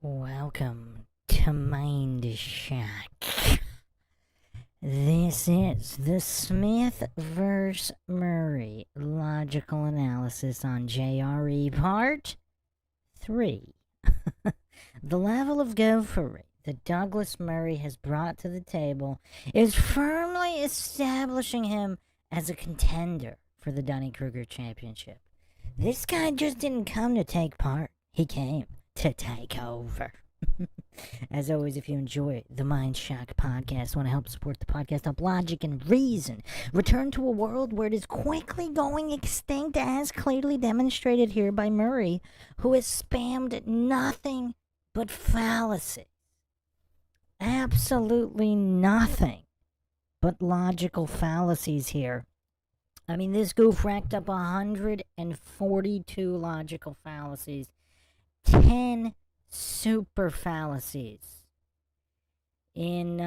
Welcome to MINDSHOCK. This is the Smith vs. Murray logical analysis on JRE Part 3. The level of gophery that Douglas Murray has brought to the table is firmly establishing him as a contender for the Dunning-Kruger Championship. This guy just didn't come to take part, he came to take over. As always, if you enjoy the MindShock podcast, want to help support the podcast, help logic and reason return to a world where it is quickly going extinct, as clearly demonstrated here by Murray, who has spammed nothing but fallacy. Absolutely nothing but logical fallacies here. I mean, this goof racked up 142 logical fallacies, 10 super fallacies in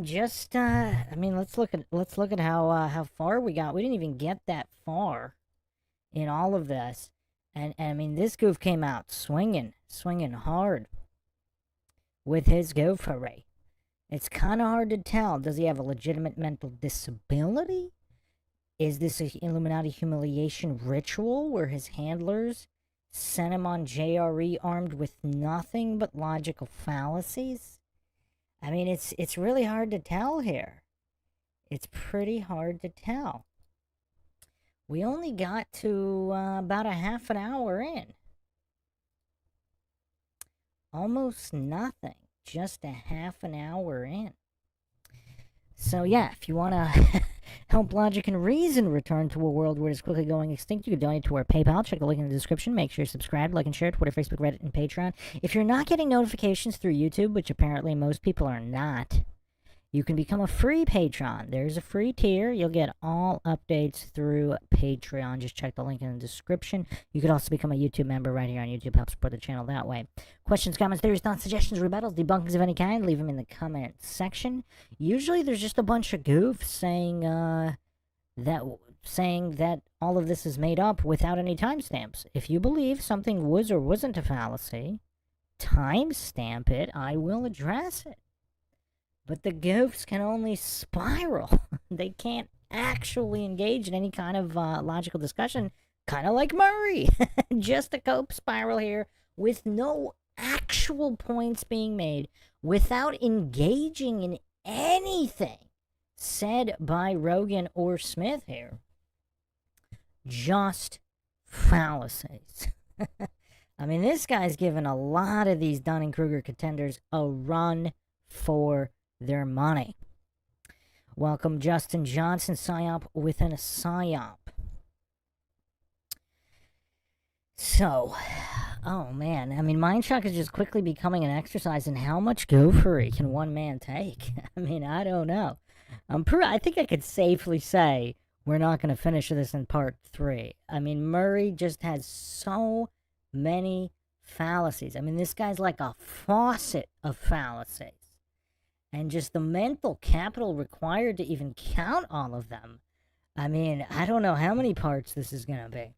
just I mean, let's look at how far we got. We didn't even get that far in all of this, and I mean, this goof came out swinging hard with his gophery. It's kind of hard to tell. Does he have a legitimate mental disability? Is this an Illuminati humiliation ritual where his handlers sent him on JRE armed with nothing but logical fallacies? I mean, it's really hard to tell here. It's pretty hard to tell. We only got to about a half an hour in. Almost nothing. Just a half an hour in. So yeah, if you want to help logic and reason return to a world where it's quickly going extinct, you can donate to our PayPal. Check the link in the description. Make sure you subscribe, like, and share Twitter, Facebook, Reddit, and Patreon. If you're not getting notifications through YouTube, which apparently most people are not, you can become a free patron. There's a free tier. You'll get all updates through Patreon. Just check the link in the description. You could also become a YouTube member right here on YouTube. Help support the channel that way. Questions, comments, theories, thoughts, suggestions, rebuttals, debunkings of any kind, leave them in the comment section. Usually there's just a bunch of goofs saying that all of this is made up without any timestamps. If you believe something was or wasn't a fallacy, timestamp it. I will address it. But the goofs can only spiral. They can't actually engage in any kind of logical discussion, kind of like Murray. Just a cope spiral here with no actual points being made, without engaging in anything said by Rogan or Smith here. Just fallacies. I mean, this guy's given a lot of these Dunning-Kruger contenders a run for their money. Welcome, Justin Johnson, PSYOP within a PSYOP. So, oh man, I mean, MindShock is just quickly becoming an exercise in how much gophery can one man take. I mean, I don't know. I think I could safely say we're not going to finish this in part 3. I mean, Murray just has so many fallacies. I mean, this guy's like a faucet of fallacies. And just the mental capital required to even count all of them. I mean, I don't know how many parts this is going to be.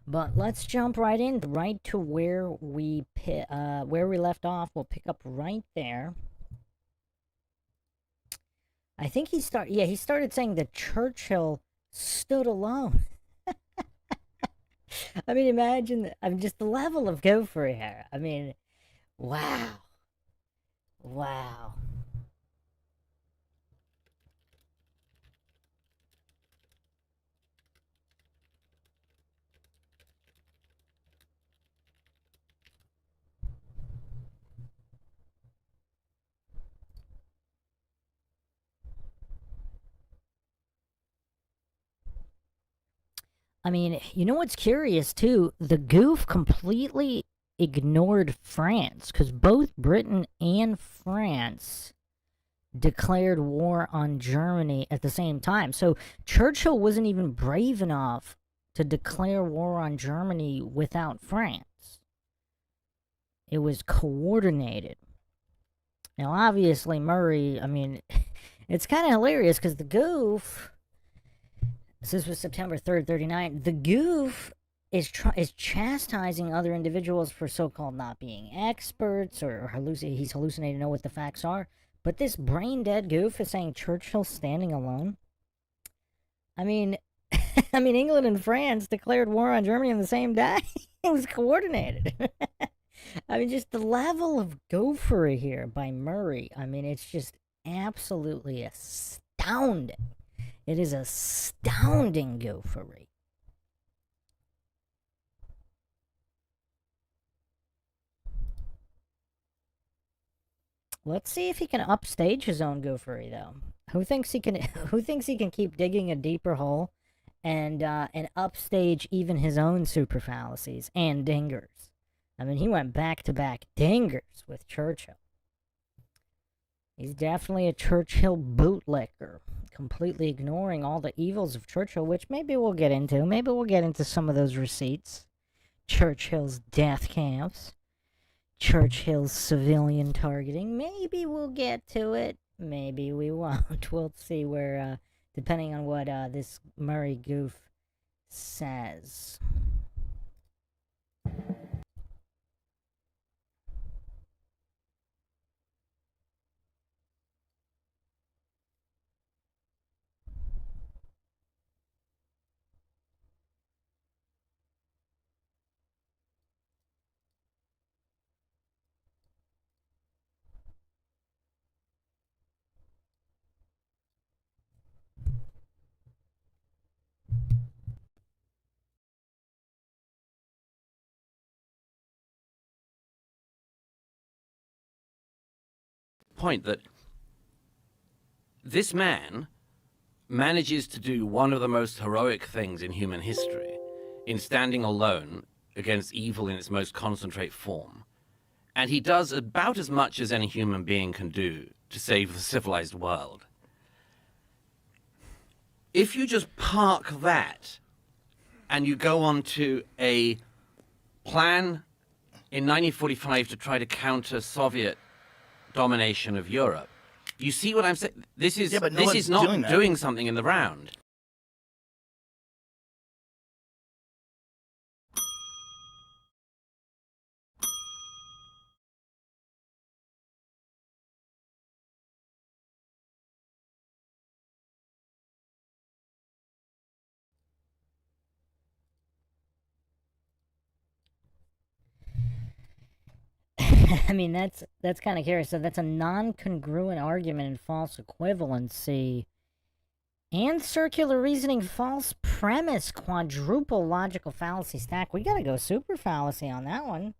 But let's jump right in, right to where we left off. We'll pick up right there. I think he started saying that Churchill stood alone. I mean, imagine, just the level of gophery here. I mean, wow. Wow. I mean, you know what's curious too? The goof completely ignored France, because both Britain and France declared war on Germany at the same time. So Churchill wasn't even brave enough to declare war on Germany without France. It was coordinated. Now, obviously, Murray, I mean, it's kind of hilarious because the goof, this was September 3rd, 39, the goof is chastising other individuals for so-called not being experts or he's hallucinating to know what the facts are. But this brain-dead goof is saying Churchill standing alone. I mean, England and France declared war on Germany on the same day. It was coordinated. I mean, just the level of gophery here by Murray. I mean, it's just absolutely astounding. It is astounding gophery. Let's see if he can upstage his own gophery, though. Who thinks he can? Who thinks he can keep digging a deeper hole, and upstage even his own super fallacies and dingers? I mean, he went back to back dingers with Churchill. He's definitely a Churchill bootlicker, completely ignoring all the evils of Churchill, which maybe we'll get into. Maybe we'll get into some of those receipts. Churchill's death camps. Churchill's civilian targeting. Maybe we'll get to it. Maybe we won't. We'll see where, depending on what this Murray goof says. Point that this man manages to do one of the most heroic things in human history in standing alone against evil in its most concentrate form. And he does about as much as any human being can do to save the civilized world. If you just park that and you go on to a plan in 1945 to try to counter Soviet domination of Europe, you see what I'm saying? This is not doing something in the round. I mean, that's kind of curious. So that's a non-congruent argument in false equivalency and circular reasoning false premise quadruple logical fallacy stack. We gotta go super fallacy on that one.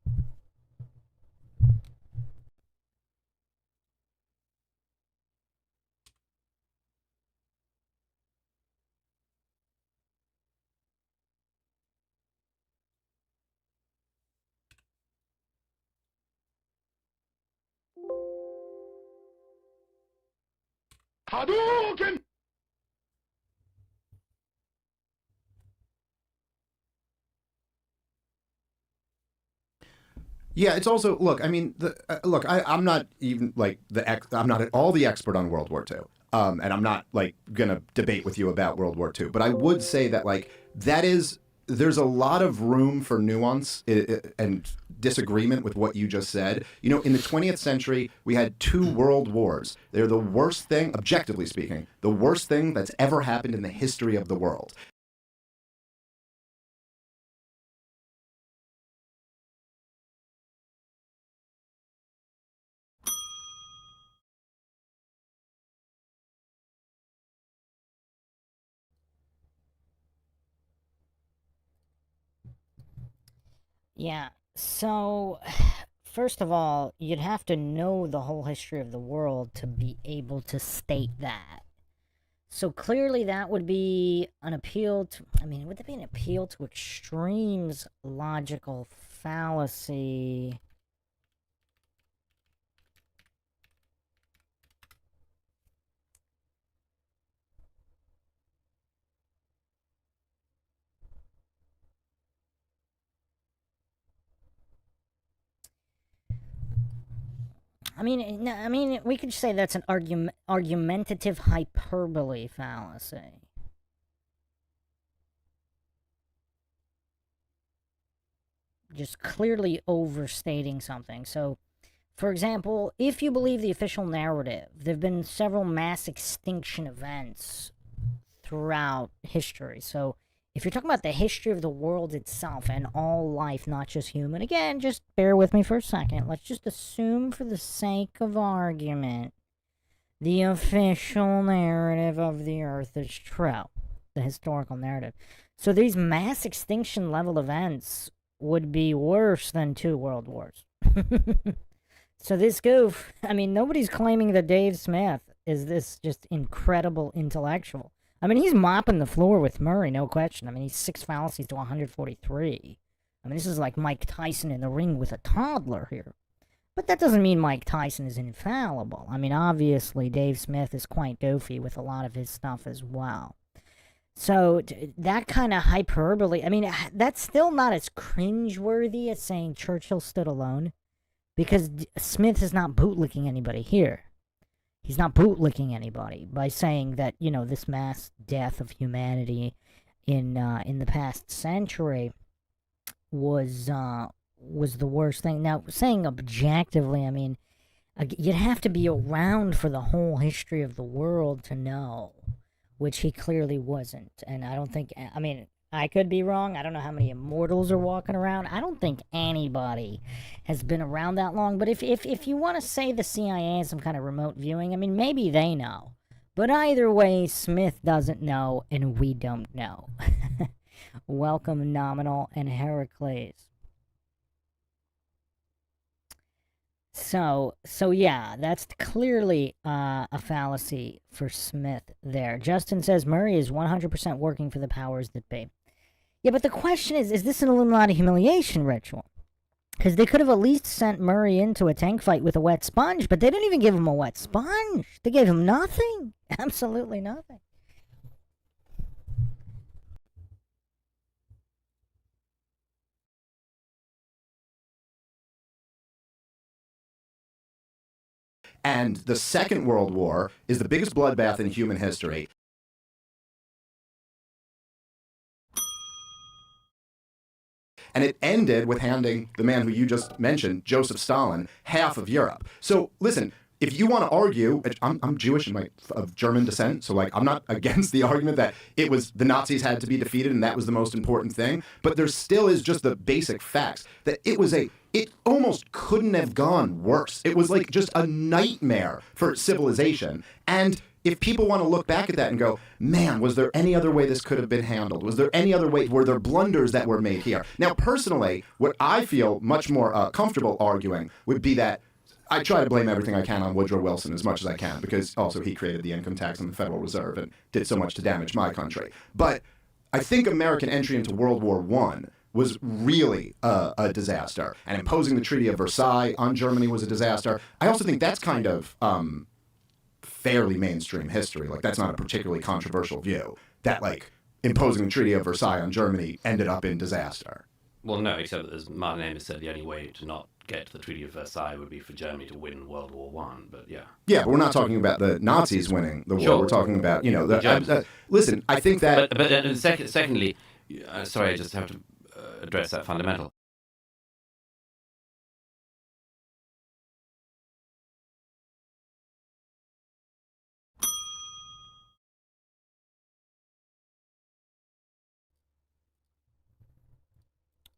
Hadouken! Yeah, it's also look. I mean, look. I'm not even like I'm not at all the expert on World War II, and I'm not like gonna debate with you about World War II. But I would say that like there's a lot of room for nuance and disagreement with what you just said. You know, in the 20th century, we had 2 world wars. They're the worst thing, objectively speaking, the worst thing that's ever happened in the history of the world. Yeah, so first of all, you'd have to know the whole history of the world to be able to state that. So clearly that would be an appeal to, I mean, would that be an appeal to extremes logical fallacy? I mean, we could say that's an argumentative hyperbole fallacy. just clearly overstating something. So, for example, if you believe the official narrative, there have been several mass extinction events throughout history. So, if you're talking about the history of the world itself and all life, not just human, again, just bear with me for a second. Let's just assume, for the sake of argument, the official narrative of the Earth is true, the historical narrative. So, these mass extinction level events would be worse than 2 world wars. So this goof, I mean, nobody's claiming that Dave Smith is this just incredible intellectual. I mean, he's mopping the floor with Murray, no question. I mean, he's 6 fallacies to 143. I mean, this is like Mike Tyson in the ring with a toddler here. But that doesn't mean Mike Tyson is infallible. I mean, obviously, Dave Smith is quite doofy with a lot of his stuff as well. So that kind of hyperbole, I mean, that's still not as cringeworthy as saying Churchill stood alone. Because Smith is not bootlicking anybody here. He's not bootlicking anybody by saying that, you know, this mass death of humanity in the past century was the worst thing. Now, saying objectively, I mean, you'd have to be around for the whole history of the world to know, which he clearly wasn't. And I don't think, I mean, I could be wrong. I don't know how many immortals are walking around. I don't think anybody has been around that long. But if you want to say the CIA has some kind of remote viewing, I mean, maybe they know. But either way, Smith doesn't know, and we don't know. Welcome, Nominal and Heracles. So yeah, that's clearly a fallacy for Smith there. Justin says Murray is 100% working for the powers that be. Yeah, but the question is this an Illuminati humiliation ritual? Because they could have at least sent Murray into a tank fight with a wet sponge, but they didn't even give him a wet sponge. They gave him nothing. Absolutely nothing. And the Second World War is the biggest bloodbath in human history. And it ended with handing the man who you just mentioned, Joseph Stalin, half of Europe. So listen, if you want to argue, I'm Jewish and of German descent, so like I'm not against the argument that it was the Nazis had to be defeated and that was the most important thing. But there still is just the basic facts that it almost couldn't have gone worse. It was like just a nightmare for civilization. And if people want to look back at that and go, man, was there any other way this could have been handled? Was there any other way? Were there blunders that were made here? Now, personally, what I feel much more comfortable arguing would be that I try to blame everything I can on Woodrow Wilson as much as I can, because also he created the income tax and the Federal Reserve and did so much to damage my country. But I think American entry into World War I was really a disaster. And imposing the Treaty of Versailles on Germany was a disaster. I also think that's kind of fairly mainstream history. Like, that's not a particularly controversial view, that, like, imposing the Treaty of Versailles on Germany ended up in disaster. Well, no, except that, as Martin Amis said, the only way to not get to the Treaty of Versailles would be for Germany to win World War One. But yeah. Yeah, but we're not talking about the Nazis winning the war. Sure. We're talking about, you know, listen, I think that... But secondly, sorry, I just have to address that fundamental.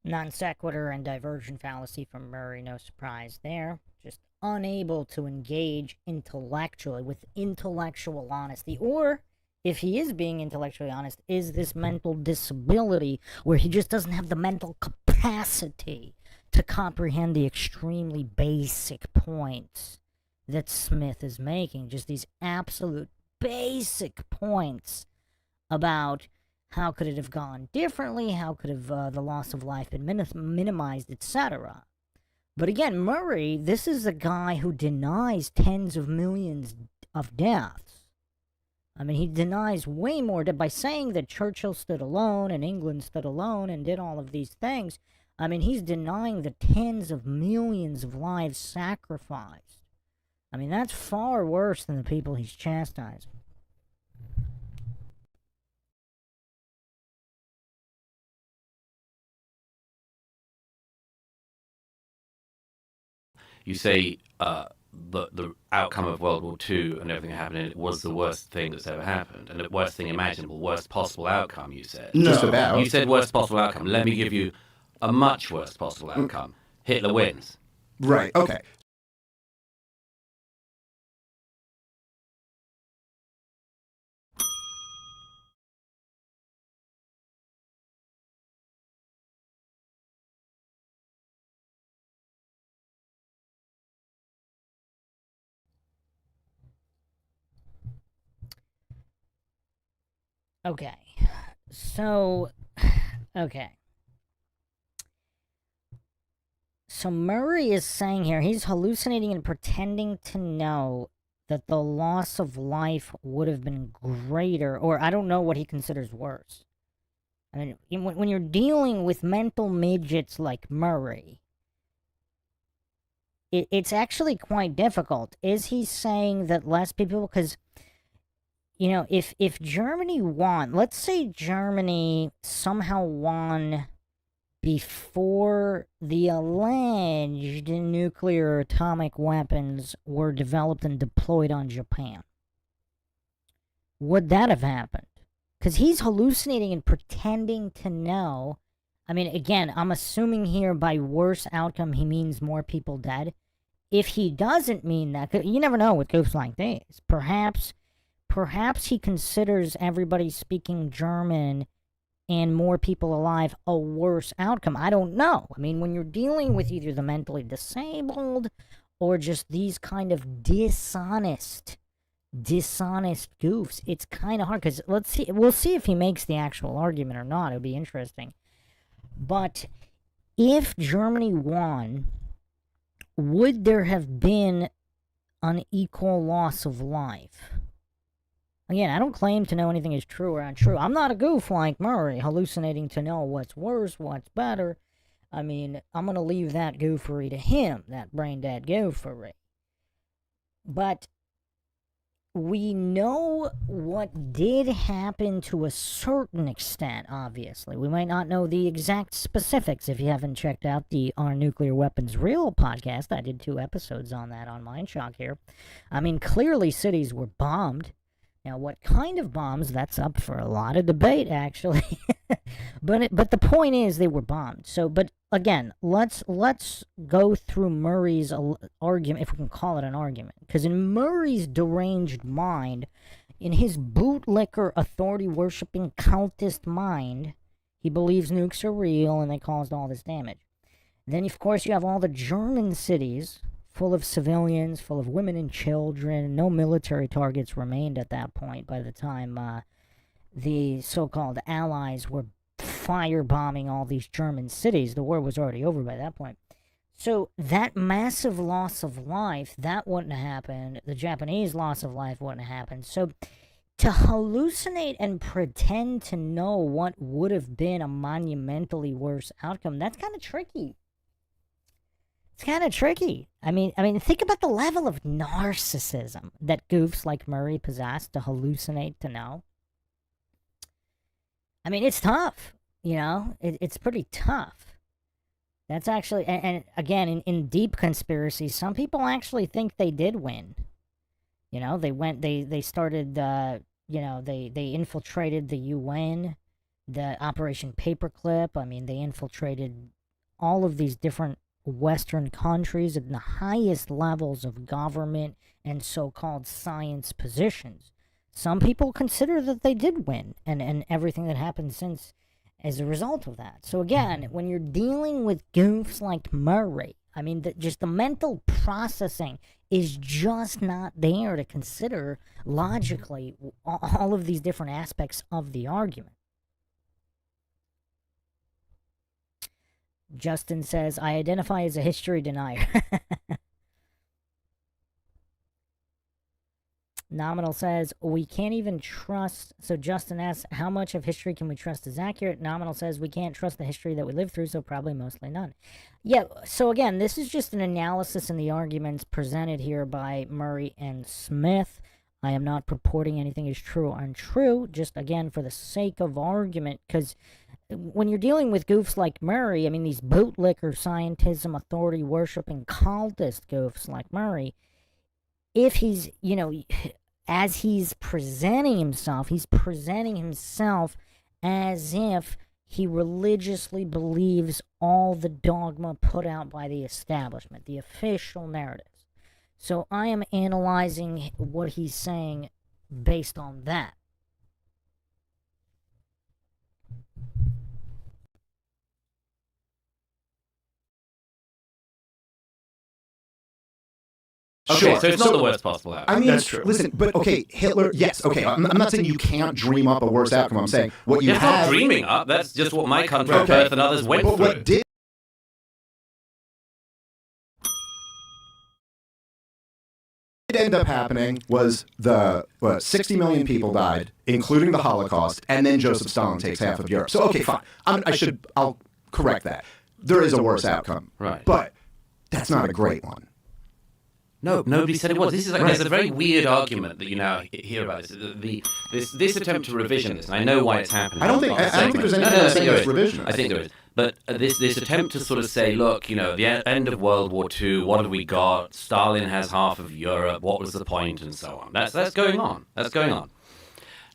Non sequitur and diversion fallacy from Murray, no surprise there. Just unable to engage intellectually with intellectual honesty. Or, if he is being intellectually honest, is this mental disability where he just doesn't have the mental capacity to comprehend the extremely basic points that Smith is making. Just these absolute basic points about how could it have gone differently, how could have the loss of life been minimized, etc. But again, Murray, this is a guy who denies tens of millions of deaths. I mean, he denies way more by saying that Churchill stood alone and England stood alone and did all of these things. I mean, he's denying the tens of millions of lives sacrificed. I mean, that's far worse than the people he's chastising. you say the outcome of World War II and everything that happened in it was the worst thing that's ever happened, and the worst thing imaginable, worst possible outcome. You said. No. Just about. You said worst possible outcome. Let me give you a much worse possible outcome. Hitler wins. Right. Okay. Okay. So, okay. So Murray is saying here, he's hallucinating and pretending to know that the loss of life would have been greater, or I don't know what he considers worse. I mean, when you're dealing with mental midgets like Murray, it's actually quite difficult. Is he saying that less people, because, you know, if Germany won, let's say Germany somehow won before the alleged nuclear atomic weapons were developed and deployed on Japan, would that have happened? Because he's hallucinating and pretending to know. I mean, again, I'm assuming here by worse outcome he means more people dead. If he doesn't mean that, you never know with ghosts like this. Perhaps he considers everybody speaking German and more people alive a worse outcome. I don't know. I mean, when you're dealing with either the mentally disabled or just these kind of dishonest goofs, it's kind of hard, because we'll see if he makes the actual argument or not. It'll be interesting. But if Germany won, would there have been an equal loss of life? Again, I don't claim to know anything is true or untrue. I'm not a goof like Murray, hallucinating to know what's worse, what's better. I mean, I'm going to leave that goofery to him, that brain-dead goofery. But we know what did happen to a certain extent, obviously. We might not know the exact specifics. If you haven't checked out the Are Nuclear Weapons Real podcast, I did 2 episodes on that on MINDSHOCK here. I mean, clearly cities were bombed. Now, what kind of bombs, that's up for a lot of debate, actually. but the point is they were bombed. So, but again, let's go through Murray's argument, if we can call it an argument. Because in Murray's deranged mind, in his bootlicker, authority-worshipping, cultist mind, he believes nukes are real and they caused all this damage. Then, of course, you have all the German cities full of civilians, full of women and children. No military targets remained at that point by the time the so-called Allies were firebombing all these German cities. The war was already over by that point. So that massive loss of life, that wouldn't have happened. The Japanese loss of life wouldn't have happened. So to hallucinate and pretend to know what would have been a monumentally worse outcome, that's kind of tricky. It's kind of tricky. I mean, think about the level of narcissism that goofs like Murray possess to hallucinate to know. I mean, it's tough, you know? It's pretty tough. That's actually, and again, in deep conspiracy, some people actually think they did win. You know, they started, they infiltrated the UN, the Operation Paperclip. I mean, they infiltrated all of these different Western countries at the highest levels of government and so-called science positions. Some people consider that they did win, and everything that happened since as a result of that. So again, when you're dealing with goofs like Murray, I mean, just the mental processing is just not there to consider logically all of these different aspects of the argument. Justin says, I identify as a history denier. Nominal says, we can't even trust. So Justin asks, how much of history can we trust is accurate? Nominal says, we can't trust the history that we live through, so probably mostly none. Yeah, so again, this is just an analysis in the arguments presented here by Murray and Smith. I am not purporting anything is true or untrue, just again for the sake of argument, because when you're dealing with goofs like Murray, I mean, these bootlicker, scientism, authority worshipping, cultist goofs like Murray, if he's, as he's presenting himself as if he religiously believes all the dogma put out by the establishment, the official narratives. So I am analyzing what he's saying based on that. Okay, so it's not the worst possible outcome. I mean, That's true. Listen, but okay, Hitler. Yes, okay. I'm not saying you can't dream up a worse outcome. I'm saying what you That's have. not dreaming up. That's just what my country, Okay. Perth, and others went But through. what did end up happening was the 60 million people died, including the Holocaust, and then Joseph Stalin takes half of Europe. So okay, fine. I'll correct that. There is a worse outcome, Right. But that's not a great one. No, nobody said it was. This is there's a very weird argument that you now hear about this. This attempt to revision this, and I know why it's happening. I don't think there's anything that's saying it's revision. I think there is. But this attempt to sort of say, look, the end of World War II, what have we got? Stalin has half of Europe. What was the point, and so on. That's going on. That's going on,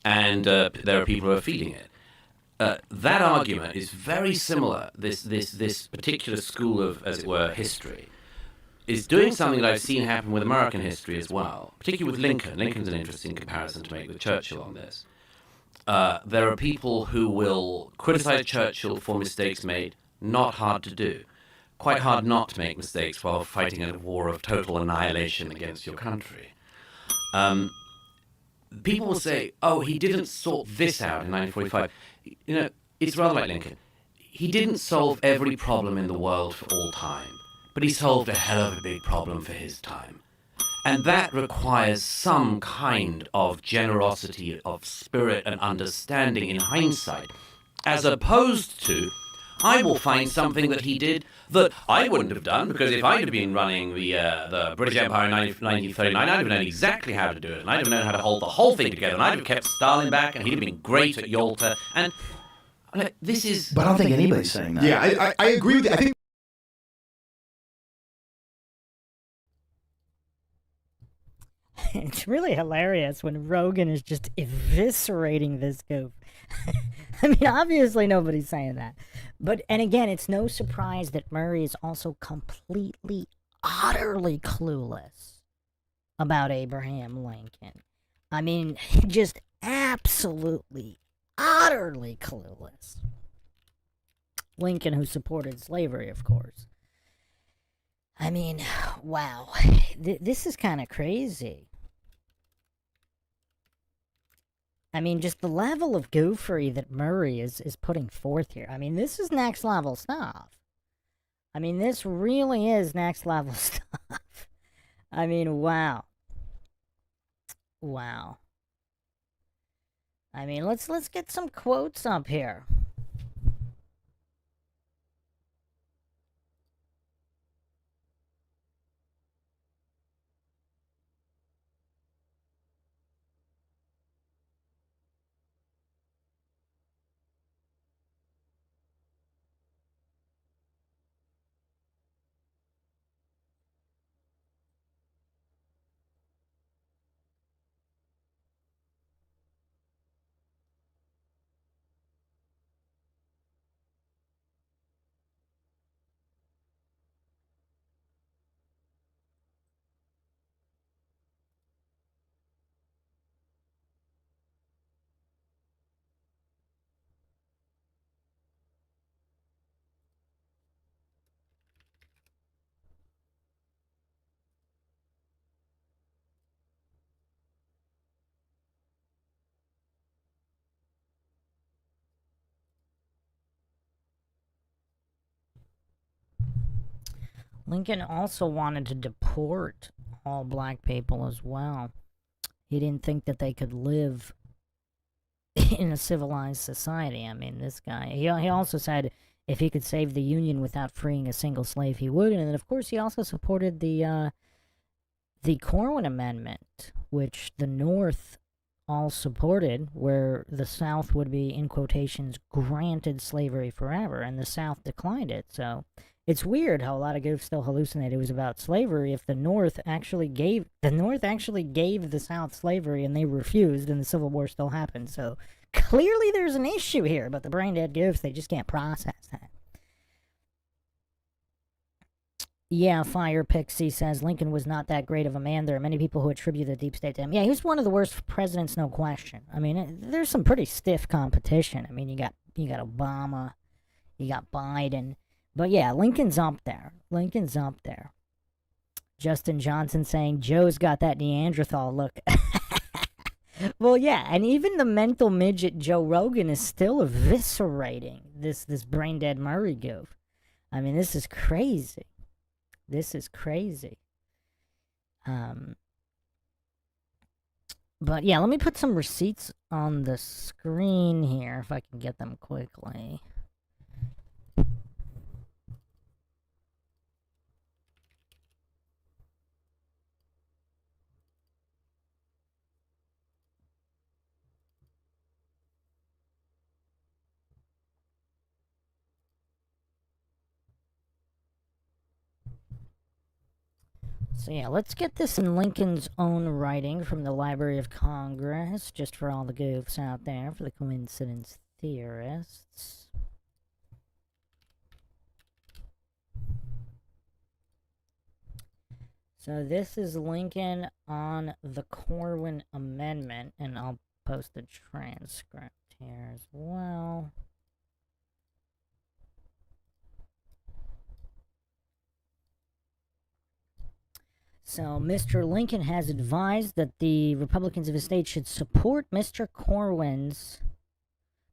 and there are people who are feeding it. That argument is very similar. This particular school of, as it were, history is doing something that I've seen happen with American history as well, particularly with Lincoln. Lincoln's an interesting comparison to make with Churchill on this. There are people who will criticize Churchill for mistakes made, not hard to do. Quite hard not to make mistakes while fighting a war of total annihilation against your country. People will say, oh, he didn't sort this out in 1945. It's rather like Lincoln. He didn't solve every problem in the world for all time, but he solved a hell of a big problem for his time. And that requires some kind of generosity of spirit and understanding in hindsight, as opposed to, I will find something that he did that I wouldn't have done, because if I'd have been running the British Empire in 1939, I'd have known exactly how to do it, and I'd have known how to hold the whole thing together, and I'd have kept Stalin back, and he'd have been great at Yalta, and this is... But I don't think anybody's saying that. Yeah, I agree with you. I think It's really hilarious when Rogan is just eviscerating this goof. I mean, obviously nobody's saying that. But, and again, it's no surprise that Murray is also completely, utterly clueless about Abraham Lincoln. I mean, just absolutely, utterly clueless. Lincoln, who supported slavery, of course. I mean, wow. This is kind of crazy. I mean, just the level of goofery that Murray is putting forth here. I mean, this is next level stuff. I mean, this really is next level stuff. I mean, wow. Wow. I mean, let's get some quotes up here. Lincoln also wanted to deport all black people as well. He didn't think that they could live in a civilized society. I mean, this guy, he also said if he could save the Union without freeing a single slave, he would. And then, of course, he also supported the the Corwin Amendment, which the North all supported, where the South would be, in quotations, granted slavery forever, and the South declined it. So it's weird how a lot of goofs still hallucinate it was about slavery if the North actually gave the South slavery and they refused, and the Civil War still happened. So clearly there's an issue here, but the brain dead goofs, they just can't process that. Yeah, Fire Pixie says Lincoln was not that great of a man. There are many people who attribute the deep state to him. Yeah, he was one of the worst presidents, no question. I mean, there's some pretty stiff competition. I mean, you got Obama, you got Biden, but yeah, Lincoln's up there. Lincoln's up there. Justin Johnson saying Joe's got that Neanderthal look. Well, yeah, and even the mental midget Joe Rogan is still eviscerating this brain dead Murray goof. I mean, this is crazy. This is crazy. But yeah, let me put some receipts on the screen here if I can get them quickly. So yeah, let's get this in Lincoln's own writing from the Library of Congress, just for all the goofs out there, for the coincidence theorists. So this is Lincoln on the Corwin Amendment, and I'll post the transcript here as well. So, Mr. Lincoln has advised that the Republicans of his state should support Mr. Corwin's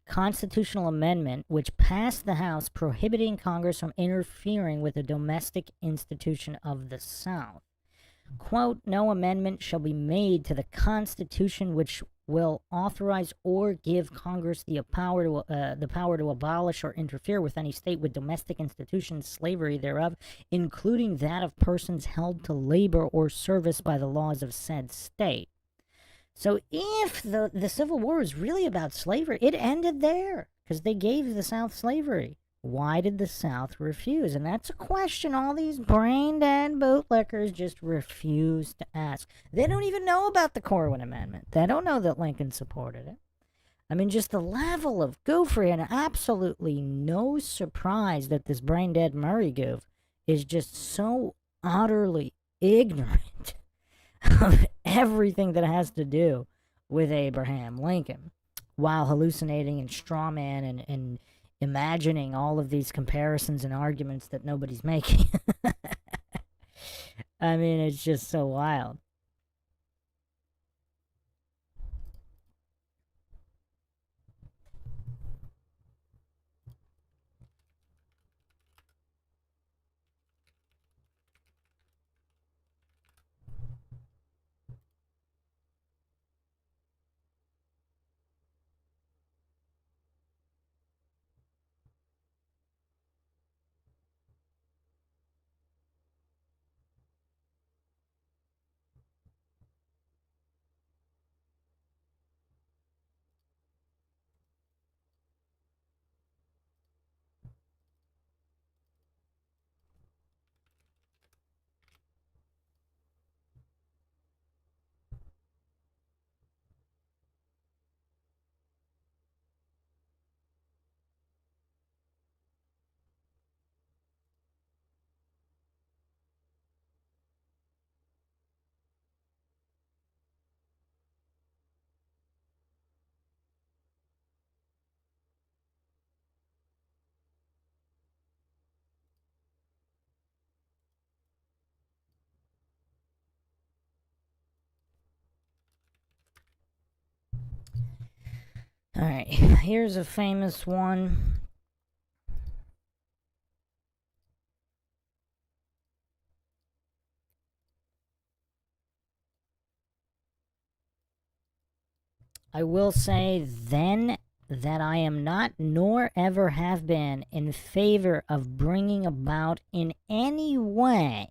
constitutional amendment, which passed the House prohibiting Congress from interfering with the domestic institution of the South. Quote, no amendment shall be made to the Constitution which will authorize or give Congress the power to abolish or interfere with any state with domestic institutions, slavery thereof, including that of persons held to labor or service by the laws of said state. So if the Civil War is really about slavery, it ended there because they gave the South slavery. Why did the South refuse? And that's a question all these brain-dead bootlickers just refuse to ask. They don't even know about the Corwin Amendment. They don't know that Lincoln supported it. I mean, just the level of goofery, and absolutely no surprise that this brain-dead Murray goof is just so utterly ignorant of everything that has to do with Abraham Lincoln, while hallucinating and strawman and imagining all of these comparisons and arguments that nobody's making. I mean, it's just so wild. Alright, here's a famous one. I will say then that I am not, nor ever have been, in favor of bringing about in any way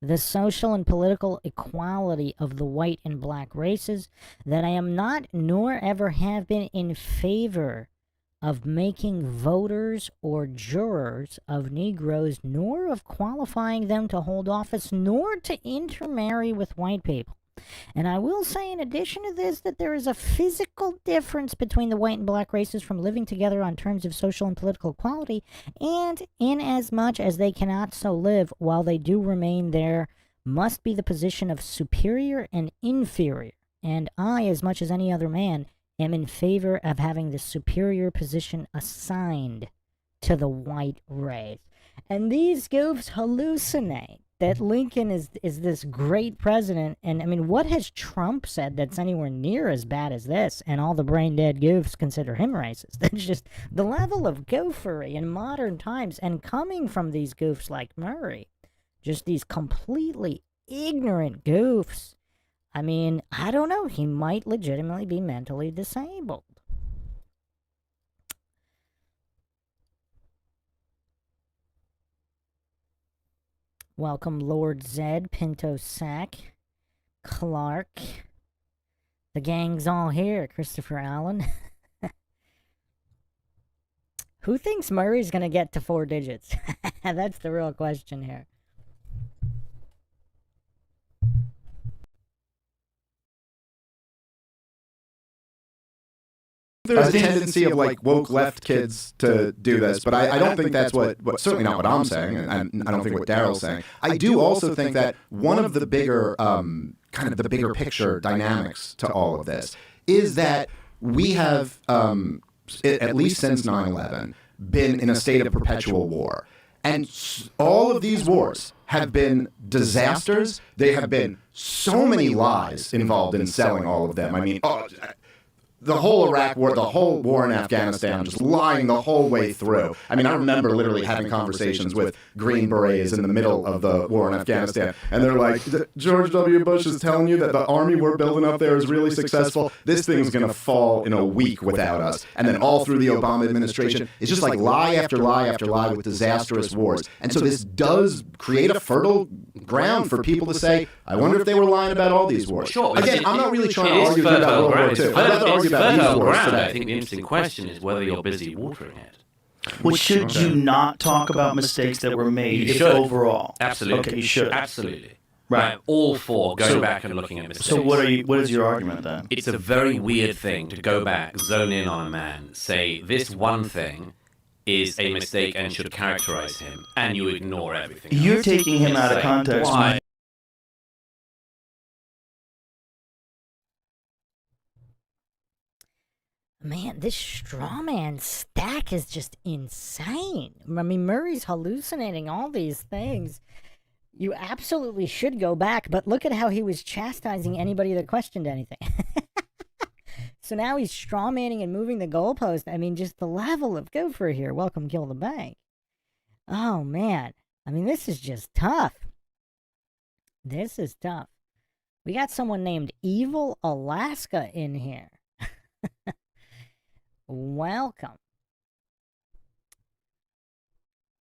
the social and political equality of the white and black races, that I am not nor ever have been in favor of making voters or jurors of Negroes, nor of qualifying them to hold office, nor to intermarry with white people. And I will say, in addition to this, that there is a physical difference between the white and black races from living together on terms of social and political equality, and inasmuch as they cannot so live, while they do remain there, must be the position of superior and inferior. And I, as much as any other man, am in favor of having the superior position assigned to the white race. And these goofs hallucinate that Lincoln is this great president. And I mean, what has Trump said that's anywhere near as bad as this? And all the brain dead goofs consider him racist. That's just the level of goofery in modern times, and coming from these goofs like Murray, just these completely ignorant goofs. I mean, I don't know. He might legitimately be mentally disabled. Welcome, Lord Zed, Pinto Sack, Clark. The gang's all here, Christopher Allen. Who thinks Murray's going to get to 4 digits? That's the real question here. There's a tendency of like woke left kids to do this, but I don't think that's what certainly not what I'm saying, and I don't think what Daryl's saying. I do also think that one of the bigger kind of the bigger picture dynamics to all of this is that we have at least since 9/11 been in a state of perpetual war, and all of these wars have been disasters. They have been so many lies involved in selling all of them. I mean, the whole Iraq war, the whole war in Afghanistan, just lying the whole way through. I mean, I remember literally having conversations with Green Berets in the middle of the war in Afghanistan, and they're like, George W. Bush is telling you that the army we're building up there is really successful. This thing's going to fall in a week without us. And then all through the Obama administration, it's just like lie after lie after lie with disastrous wars. And so this does create a fertile ground for people to say, I wonder if they were lying about all these wars. Sure. Again, I'm not really trying to argue about World War II. I'd rather argue about these wars today. I think the interesting question is whether you're busy watering it. Well, should you not talk about mistakes that were made You should. overall? Absolutely. Okay, you should. Absolutely. Right. I'm all for going back and looking at mistakes. So what is your argument then? It's a very weird thing to go back, zone in on a man, say this one thing is a mistake and should characterize him, and you ignore everything else. You're taking him out of Say, context. why? Man, this straw man stack is just insane. I mean, Murray's hallucinating all these things. You absolutely should go back, but look at how he was chastising anybody that questioned anything. So now he's straw manning and moving the goalpost. I mean, just the level of gopher here. Welcome, Kill the Bank. Oh, man. I mean, this is just tough. This is tough. We got someone named Evil Alaska in here. Welcome.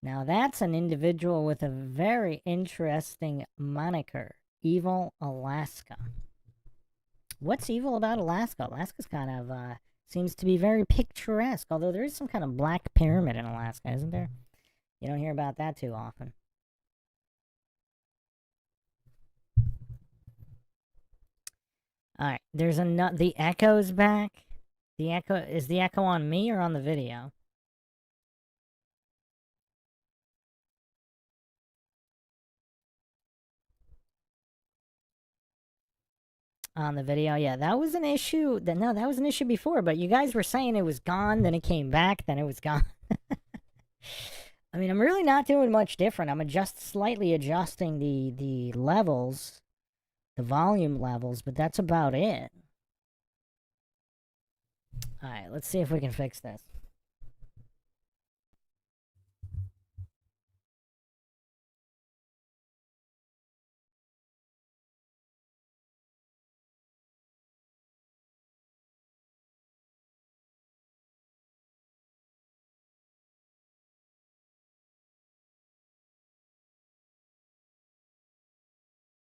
Now that's an individual with a very interesting moniker. Evil Alaska. What's evil about Alaska? Alaska's kind of, seems to be very picturesque, although there is some kind of black pyramid in Alaska, isn't there? You don't hear about that too often. Alright, there's the echo's back. The echo, is the echo on me or on the video? On the video, yeah, that was an issue. No, that was an issue before, but you guys were saying it was gone, then it came back, then it was gone. I mean, I'm really not doing much different. I'm slightly adjusting the levels, the volume levels, but that's about it. Alright, let's see if we can fix this.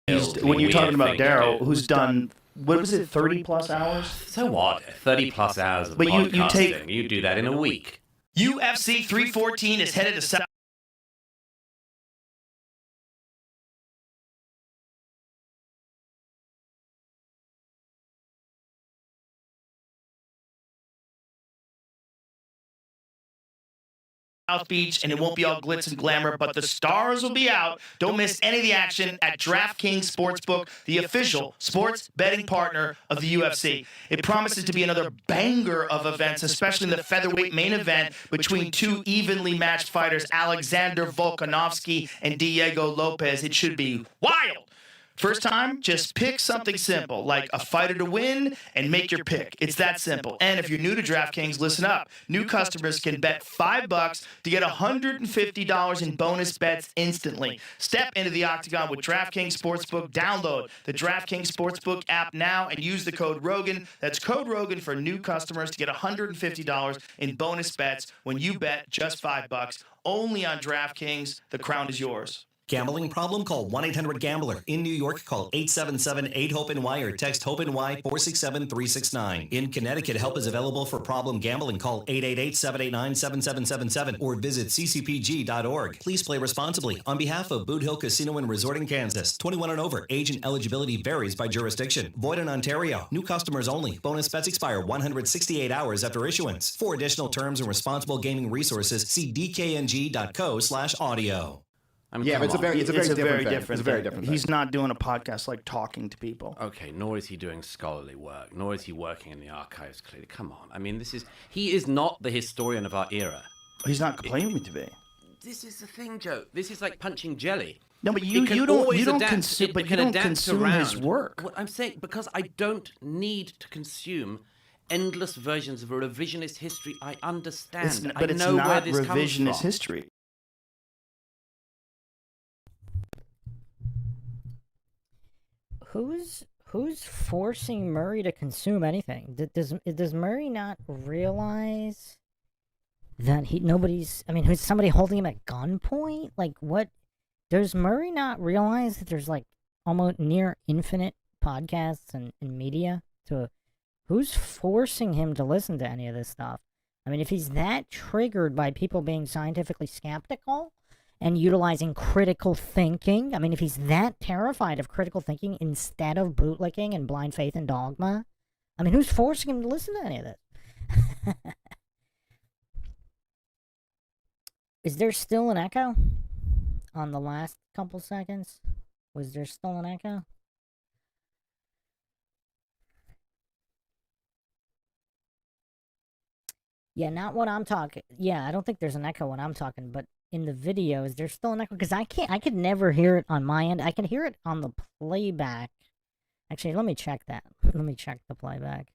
when you're talking about Daryl, who's done, what was it, 30 plus hours? So what? 30 plus hours of But podcasting. You do that in a week. UFC 314 is headed to South Beach, and it won't be all glitz and glamour, but the stars will be out. Don't miss any of the action at DraftKings Sportsbook, the official sports betting partner of the UFC. It promises to be another banger of events, especially in the featherweight main event between two evenly matched fighters, Alexander Volkanovski and Diego Lopez. It should be wild. First time, just pick something simple, like a fighter to win, and make your pick. It's that simple. And if you're new to DraftKings, listen up. New customers can bet $5 to get $150 in bonus bets instantly. Step into the octagon with DraftKings Sportsbook. Download the DraftKings Sportsbook app now and use the code ROGAN. That's code ROGAN for new customers to get $150 in bonus bets when you bet just $5. Only on DraftKings. The crown is yours. Gambling problem? Call 1-800-GAMBLER. In New York, call 877-8-HOPE-NY or text HOPE-NY 467-369. In Connecticut, help is available for problem gambling. Call 888-789-7777 or visit ccpg.org. Please play responsibly. On behalf of Boot Hill Casino and Resort in Kansas, 21 and over. Age and eligibility varies by jurisdiction. Void in Ontario. New customers only. Bonus bets expire 168 hours after issuance. For additional terms and responsible gaming resources, see dkng.co/audio. I mean, it's a very different thing. He's not doing a podcast like talking to people. Okay, nor is he doing scholarly work, nor is he working in the archives, clearly. Come on. I mean, he is not the historian of our era. He's not claiming to be. This is the thing, Joe. This is like punching jelly. No, but you don't consume his work. What I'm saying, because I don't need to consume endless versions of a revisionist history. I understand. But it's not revisionist history. Who's forcing Murray to consume anything? Does Murray not realize that who's somebody holding him at gunpoint? Like, what? Does Murray not realize that there's like almost near infinite podcasts and media? Who's forcing him to listen to any of this stuff? I mean, if he's that triggered by people being scientifically skeptical and utilizing critical thinking, I mean, if he's that terrified of critical thinking instead of bootlicking and blind faith and dogma, I mean, who's forcing him to listen to any of this? Is there still an echo on the last couple seconds? Was there still an echo? Yeah, not when I'm talking. Yeah, I don't think there's an echo when I'm talking, but in the videos, there's still an echo, because I could never hear it on my end. I can hear it on the playback. Actually, let me check that. Let me check the playback.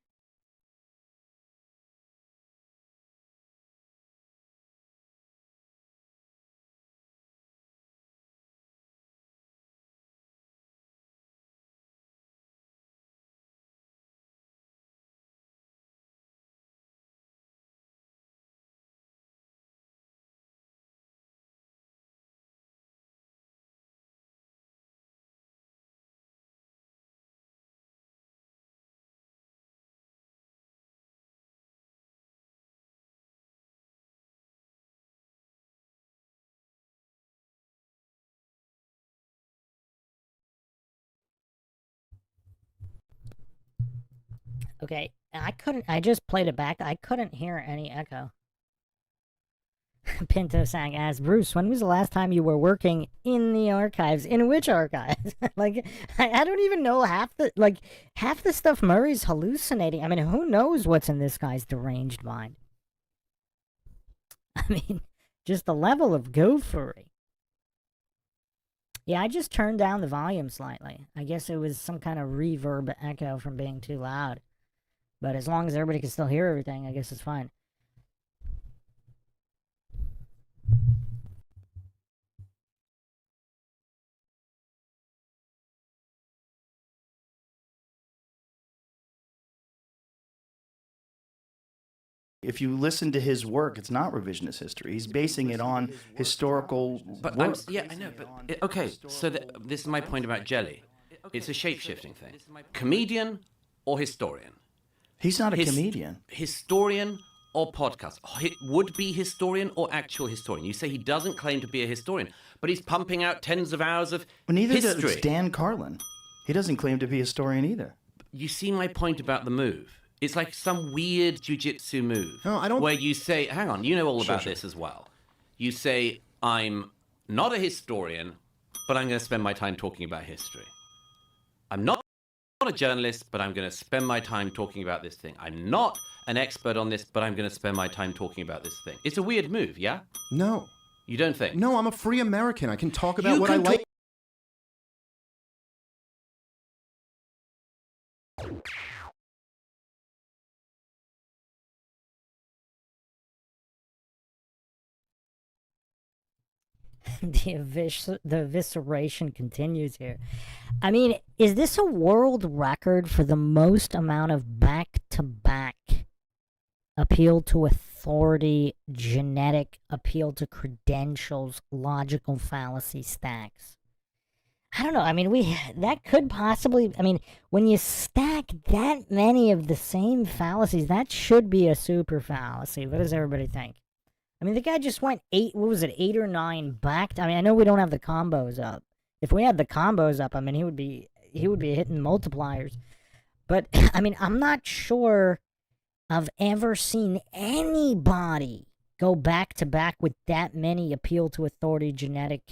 Okay, I just played it back. I couldn't hear any echo. Pinto sang as Bruce, when was the last time you were working in the archives? In which archives? Like, I don't even know half the stuff Murray's hallucinating. I mean, who knows what's in this guy's deranged mind? I mean, just the level of goofery. Yeah, I just turned down the volume slightly. I guess it was some kind of reverb echo from being too loud. But as long as everybody can still hear everything, I guess it's fine. If you listen to his work, it's not revisionist history. He's basing it on historical but work. I know, but okay, so this is my point about jelly. It's a shape-shifting thing. Comedian or historian? He's not a comedian. Historian or podcast? Would-be historian or actual historian? You say he doesn't claim to be a historian, but he's pumping out tens of hours of Well, neither history. does Dan Carlin. He doesn't claim to be a historian either. You see my point about the move? It's like some weird jujitsu move. No, I don't- Where you say, hang on, you know all about this as well. You say, I'm not a historian, but I'm going to spend my time talking about history. I'm not a journalist, but I'm going to spend my time talking about this thing. I'm not an expert on this, but I'm going to spend my time talking about this thing. It's a weird move, yeah? No. You don't think? No, I'm a free American. I can talk about You what I can like. The evisceration continues here. I mean, is this a world record for the most amount of back-to-back appeal to authority, genetic appeal to credentials, logical fallacy stacks? I don't know. I mean, that could possibly. I mean, when you stack that many of the same fallacies, that should be a super fallacy. What does everybody think? I mean, the guy just went 8 or 9 back. I mean, I know we don't have the combos up. If we had the combos up, I mean, he would be hitting multipliers. But I mean, I'm not sure I've ever seen anybody go back to back with that many appeal to authority, genetic,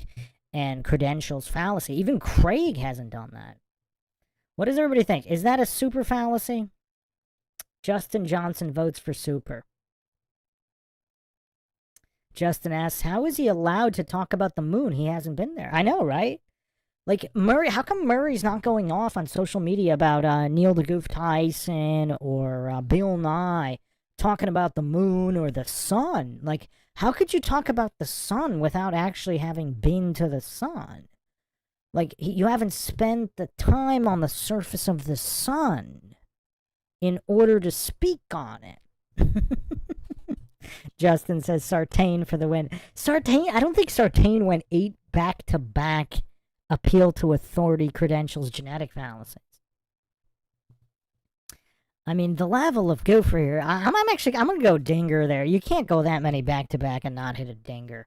and credentials fallacy. Even Craig hasn't done that. What does everybody think? Is that a super fallacy? Justin Johnson votes for super. Justin asks, how is he allowed to talk about the moon? He hasn't been there. I know, right? Like, Murray, how come Murray's not going off on social media about Neil deGrasse Tyson or Bill Nye talking about the moon or the sun? Like, how could you talk about the sun without actually having been to the sun? Like, you haven't spent the time on the surface of the sun in order to speak on it. Justin says Sartain for the win. Sartain, I don't think Sartain went 8 back-to-back appeal to authority, credentials, genetic fallacies. I mean, the level of goofer here, I'm going to go dinger there. You can't go that many back-to-back and not hit a dinger.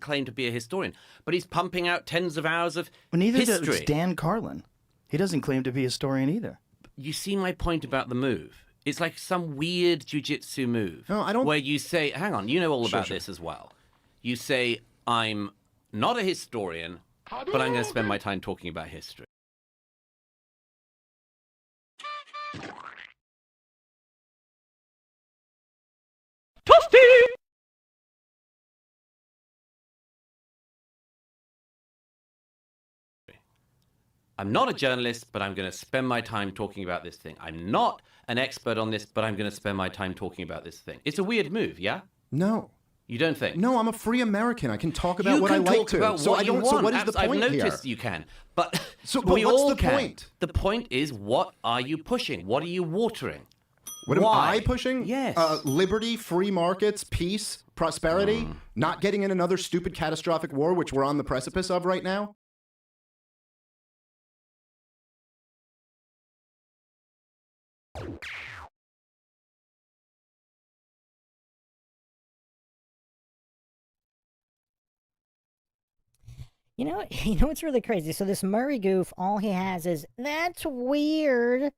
Claim to be a historian, but he's pumping out tens of hours of Well, neither history. does Dan Carlin. He doesn't claim to be a historian either. You see my point about the move? It's like some weird jujitsu move. No, I don't- Where you say, hang on, you know all about this as well. You say, I'm not a historian, but I'm going to spend my time talking about history. Toasty! I'm not a journalist, but I'm going to spend my time talking about this thing. I'm not an expert on this, but I'm going to spend my time talking about this thing. It's a weird move, yeah? No. You don't think? No, I'm a free American. I can talk about You what can I like talk to. about So what I you don't. want. So what is the point I've here? noticed you can, but But we what's all the can. point? The point is, what are you pushing? What are you watering? What am Why? I pushing? Yes. Liberty, free markets, peace, prosperity, not getting in another stupid catastrophic war, which we're on the precipice of right now. You know what's really crazy? So this Murray goof, all he has is, that's weird.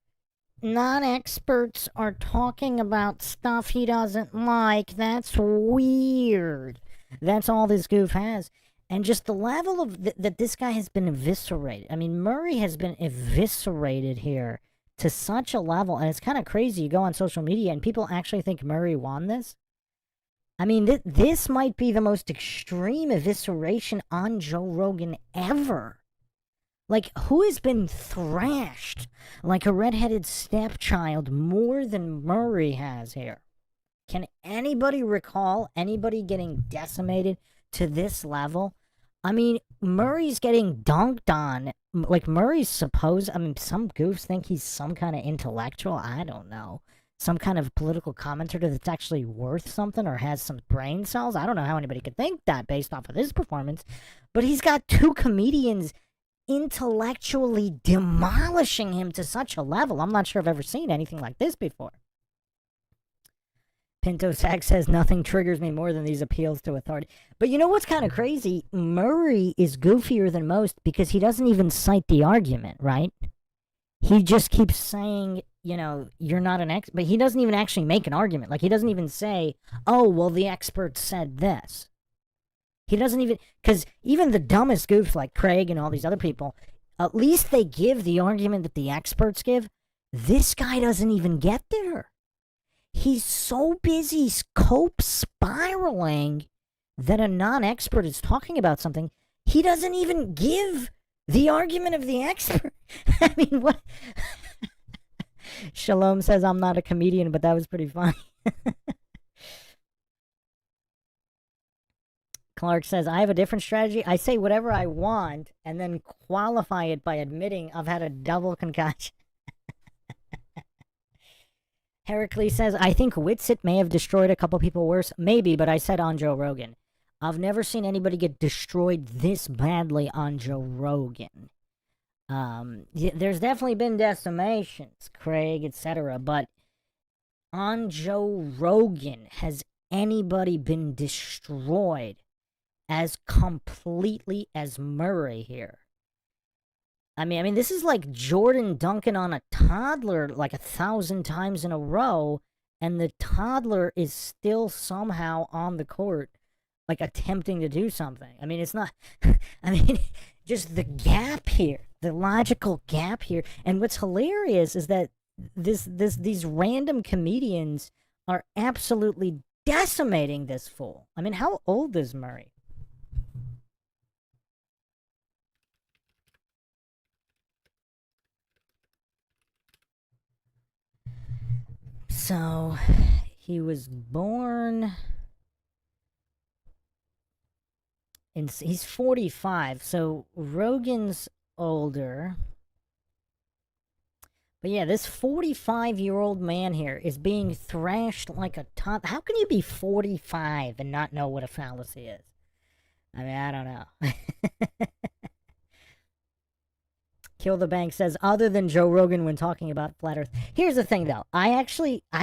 Non-experts are talking about stuff he doesn't like. That's weird. That's all this goof has. And just the level of that this guy has been eviscerated. I mean, Murray has been eviscerated here to such a level. And it's kind of crazy. You go on social media and people actually think Murray won this. I mean, this might be the most extreme evisceration on Joe Rogan ever. Like, who has been thrashed like a redheaded stepchild more than Murray has here? Can anybody recall anybody getting decimated to this level? I mean, Murray's getting dunked on. Like, Murray's supposed... I mean, some goofs think he's some kind of intellectual. I don't know. Some kind of political commentator that's actually worth something or has some brain cells. I don't know how anybody could think that based off of his performance. But he's got two comedians intellectually demolishing him to such a level. I'm not sure I've ever seen anything like this before. Pinto Sack says, nothing triggers me more than these appeals to authority. But you know what's kind of crazy? Murray is goofier than most because he doesn't even cite the argument, right? He just keeps saying, you know, you're not an expert. But he doesn't even actually make an argument. Like, he doesn't even say, oh, well, the expert said this. He doesn't even... Because even the dumbest goofs like Craig and all these other people, at least they give the argument that the experts give. This guy doesn't even get there. He's so busy cope spiraling that a non-expert is talking about something. He doesn't even give the argument of the expert. I mean, what? Shalom says, I'm not a comedian, but that was pretty funny. Clark says, I have a different strategy. I say whatever I want and then qualify it by admitting I've had a double concoction. Heracles says, I think Witsit may have destroyed a couple people worse. Maybe, but I said on Joe Rogan. I've never seen anybody get destroyed this badly on Joe Rogan. There's definitely been decimations, Craig, etc. But on Joe Rogan, has anybody been destroyed as completely as Murray here? I mean, this is like Jordan dunking on a toddler like 1,000 times in a row, and the toddler is still somehow on the court, like attempting to do something. I mean, it's not. I mean, just the gap here, the logical gap here, and what's hilarious is that these random comedians are absolutely decimating this fool. I mean, how old is Murray? So, he was born in, he's 45, so Rogan's older. But yeah, this 45-year-old man here is being thrashed like a top. How can you be 45 and not know what a fallacy is? I mean, I don't know. Kill the Bank says, other than Joe Rogan when talking about flat earth. Here's the thing, though. I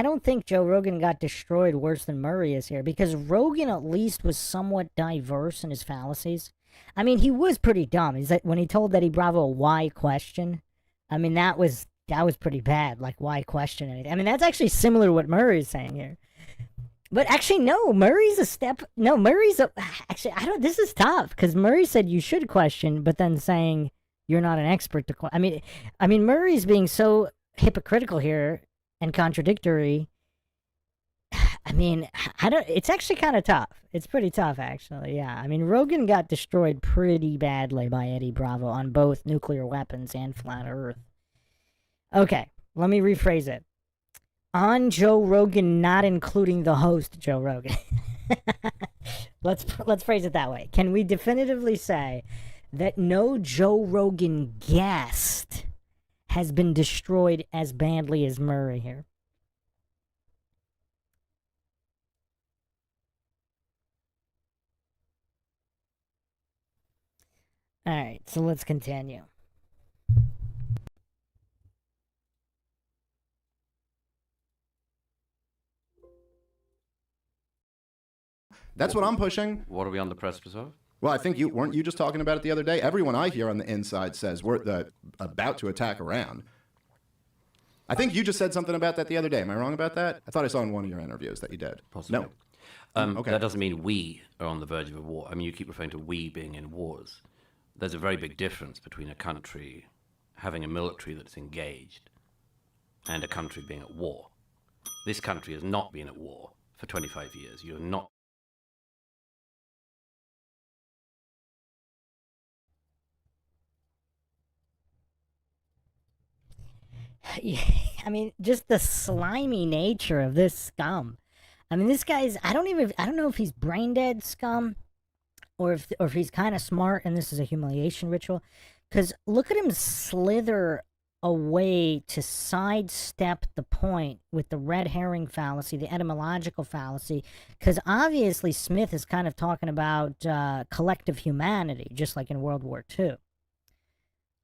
don't think Joe Rogan got destroyed worse than Murray is here, because Rogan at least was somewhat diverse in his fallacies. I mean, he was pretty dumb. Is that when he told Eddie Bravo a why question? I mean, that was pretty bad. Like, why question anything? I mean, that's actually similar to what Murray's saying here. But actually, no, Murray's a step. No, Murray's a. Actually, this is tough, because Murray said you should question, but then saying you're not an expert to question. I mean, Murray's being so hypocritical here and contradictory. I mean, it's actually kind of tough. It's pretty tough, actually, yeah. I mean, Rogan got destroyed pretty badly by Eddie Bravo on both nuclear weapons and flat earth. Okay, let me rephrase it. On Joe Rogan, not including the host, Joe Rogan. Let's phrase it that way. Can we definitively say that no Joe Rogan guest has been destroyed as badly as Murray here? Alright, so let's continue. That's what I'm pushing. What are we on the precipice of? Well, I think weren't you just talking about it the other day? Everyone I hear on the inside says we're about to attack Iran. I think you just said something about that the other day. Am I wrong about that? I thought I saw in one of your interviews that you did. Possibly. No. Okay. That doesn't mean we are on the verge of a war. I mean, you keep referring to we being in wars. There's a very big difference between a country having a military that's engaged and a country being at war. This country has not been at war for 25 years. You're not. I mean, just the slimy nature of this scum. I mean, this guy's, I don't know if he's brain dead scum or if he's kind of smart and this is a humiliation ritual. Because look at him slither away to sidestep the point with the red herring fallacy, the etymological fallacy. Because obviously Smith is kind of talking about collective humanity, just like in World War II.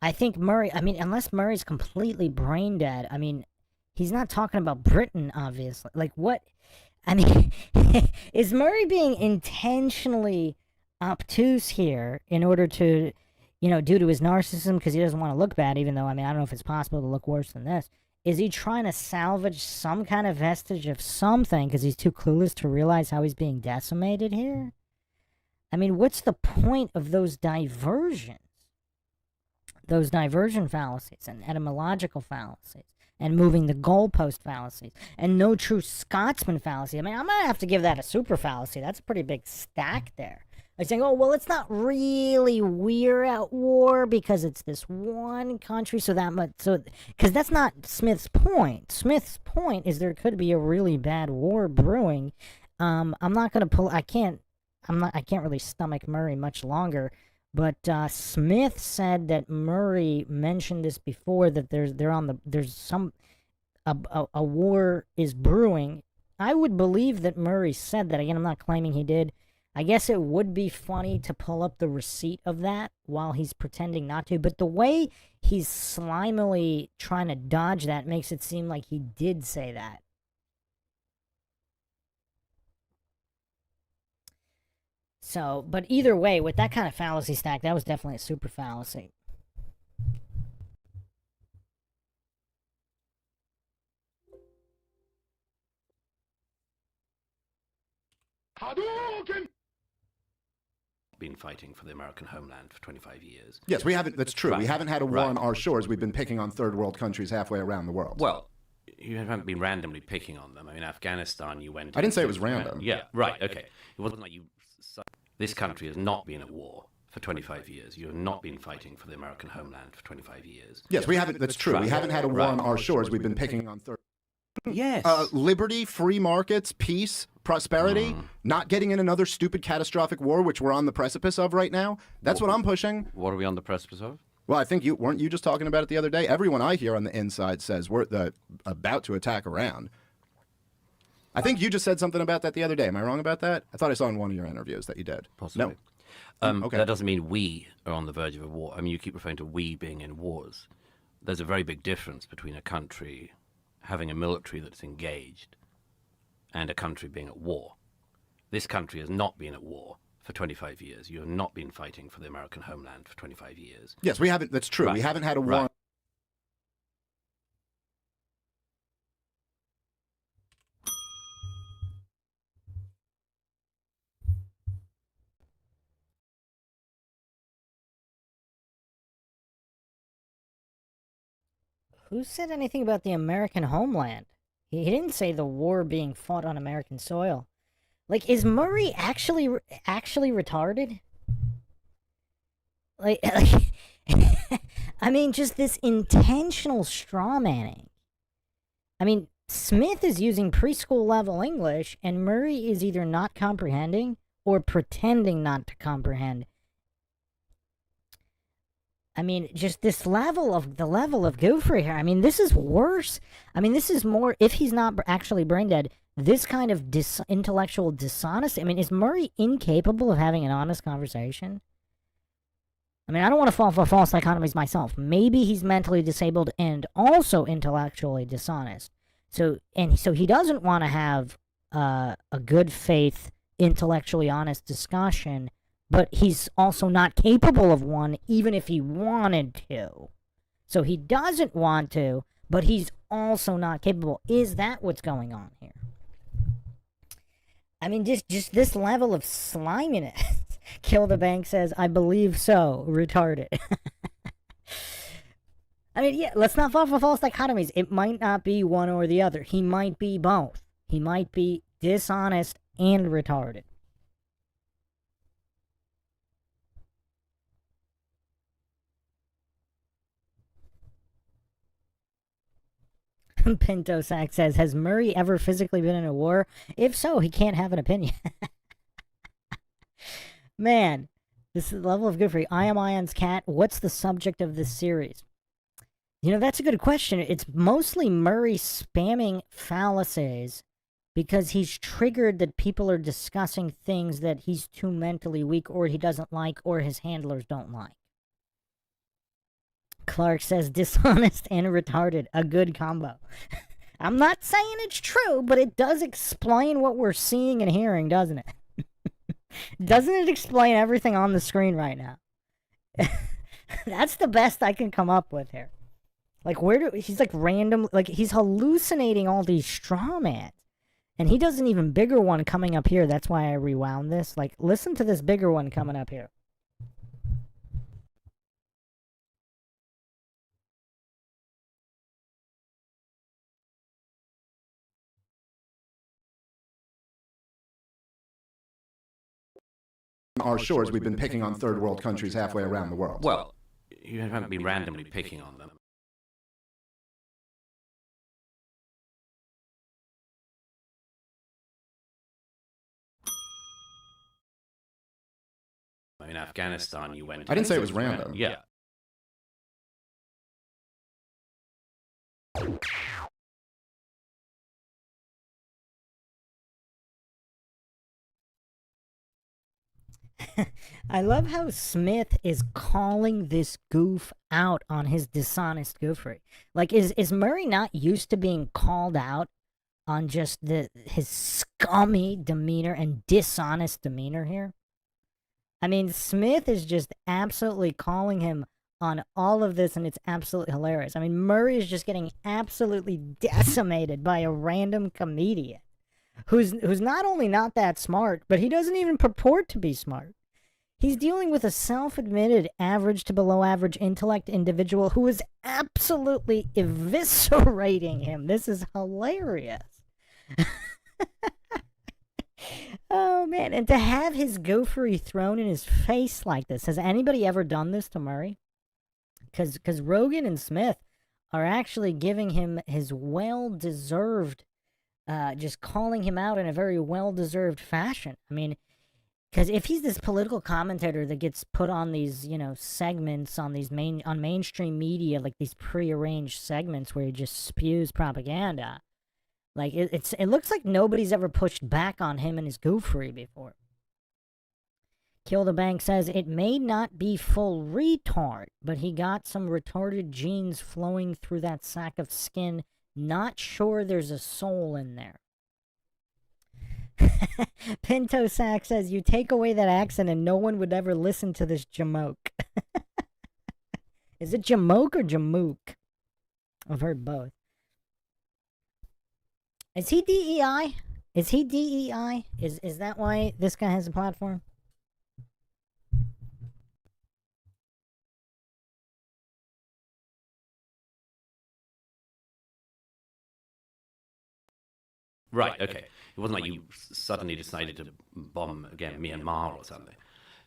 I think Murray, I mean, unless Murray's completely brain dead, I mean, he's not talking about Britain, obviously. Like, what? I mean, is Murray being intentionally obtuse here in order to, due to his narcissism, because he doesn't want to look bad, even though, I mean, I don't know if it's possible to look worse than this. Is he trying to salvage some kind of vestige of something because he's too clueless to realize how he's being decimated here? I mean, what's the point of those diversions? Those diversion fallacies and etymological fallacies and moving the goalpost fallacies and no true Scotsman fallacy. I mean, I'm going to have to give that a super fallacy. That's a pretty big stack there. Like saying, oh, well, it's not really we're at war because it's this one country, so that much, so, because that's not Smith's point. Smith's point is there could be a really bad war brewing. I'm not going to pull, I can't really stomach Murray much longer. But Smith said that Murray mentioned this before, that there's a war is brewing. I would believe that Murray said that. Again, I'm not claiming he did. I guess it would be funny to pull up the receipt of that while he's pretending not to. But the way he's slimily trying to dodge that makes it seem like he did say that. So, but either way, with that kind of fallacy stack, that was definitely a super fallacy. Been fighting for the American homeland for 25 years. Yes, we haven't. That's true. Right. We haven't had a war Right. on our shores. We've been picking on third world countries halfway around the world. Well, you haven't been randomly picking on them. I mean, Afghanistan, you went... I didn't say it was random. Yeah, right, okay. It wasn't like you... This country has not been at war for 25 years. You have not been fighting for the American homeland for 25 years. Yes, we haven't. That's true. Right. We haven't had a war on our shores. We've been picking on third. Yes. Liberty, free markets, peace, prosperity, not getting in another stupid catastrophic war, which we're on the precipice of right now. That's what I'm pushing. What are we on the precipice of? Well, I think weren't you just talking about it the other day? Everyone I hear on the inside says we're about to attack Iran. I think you just said something about that the other day. Am I wrong about that? I thought I saw in one of your interviews that you did. Possibly. No. Okay. That doesn't mean we are on the verge of a war. I mean, you keep referring to we being in wars. There's a very big difference between a country having a military that's engaged and a country being at war. This country has not been at war for 25 years. You have not been fighting for the American homeland for 25 years. Yes, we haven't. That's true. Right. We haven't had a war. Right. Who said anything about the American homeland? He didn't say the war being fought on American soil. Like, is Murray actually retarded? Like I mean, just this intentional straw manning. I mean, Smith is using preschool level English, and Murray is either not comprehending or pretending not to comprehend. I mean, just the level of goofery here. I mean, this is worse. I mean, this is more, if he's not actually brain dead, this kind of intellectual dishonesty. I mean, is Murray incapable of having an honest conversation? I mean, I don't want to fall for false dichotomies myself. Maybe he's mentally disabled and also intellectually dishonest. So he doesn't want to have a good faith, intellectually honest discussion, but he's also not capable of one, even if he wanted to. So he doesn't want to, but he's also not capable. Is that what's going on here? I mean, just this level of sliminess. Kill the Bank says, I believe so. Retarded. I mean, yeah, let's not fall for false dichotomies. It might not be one or the other. He might be both. He might be dishonest and retarded. Pinto Sack says, has Murray ever physically been in a war? If so, he can't have an opinion. Man, this is the level of goofery. I am Ion's cat. What's the subject of this series? You know, that's a good question. It's mostly Murray spamming fallacies because he's triggered that people are discussing things that he's too mentally weak or he doesn't like or his handlers don't like. Clark says dishonest and retarded. A good combo. I'm not saying it's true, but it does explain what we're seeing and hearing, doesn't it? Doesn't it explain everything on the screen right now? That's the best I can come up with here. Like, he's like random, like he's hallucinating all these straw mans. And he does an even bigger one coming up here. That's why I rewound this. Like, listen to this bigger one coming up here. Our shores, we've been picking on third world countries halfway around the world. Well, you haven't been randomly picking on them. In Afghanistan, you went... I didn't say it was random. Yeah. I love how Smith is calling this goof out on his dishonest goofery. Like, is Murray not used to being called out on just his scummy demeanor and dishonest demeanor here? I mean, Smith is just absolutely calling him on all of this, and it's absolutely hilarious. I mean, Murray is just getting absolutely decimated by a random comedian who's not only not that smart, but he doesn't even purport to be smart. He's dealing with a self-admitted average to below average intellect individual who is absolutely eviscerating him. This is hilarious. Oh, man. And to have his gophery thrown in his face like this. Has anybody ever done this to Murray? Because Rogan and Smith are actually giving him his well-deserved, just calling him out in a very well-deserved fashion. I mean, because if he's this political commentator that gets put on these, you know, segments on these mainstream media, like these prearranged segments where he just spews propaganda, like it looks like nobody's ever pushed back on him and his goofery before. Kill the Bank says it may not be full retard, but he got some retarded genes flowing through that sack of skin. Not sure there's a soul in there. Pinto Sack says, you take away that accent and no one would ever listen to this jamoke. Is it jamoke or jamook? I've heard both. Is he DEI? Is he DEI? Is that why this guy has a platform? Right, okay. It wasn't like you suddenly decided to bomb, again, Myanmar or something.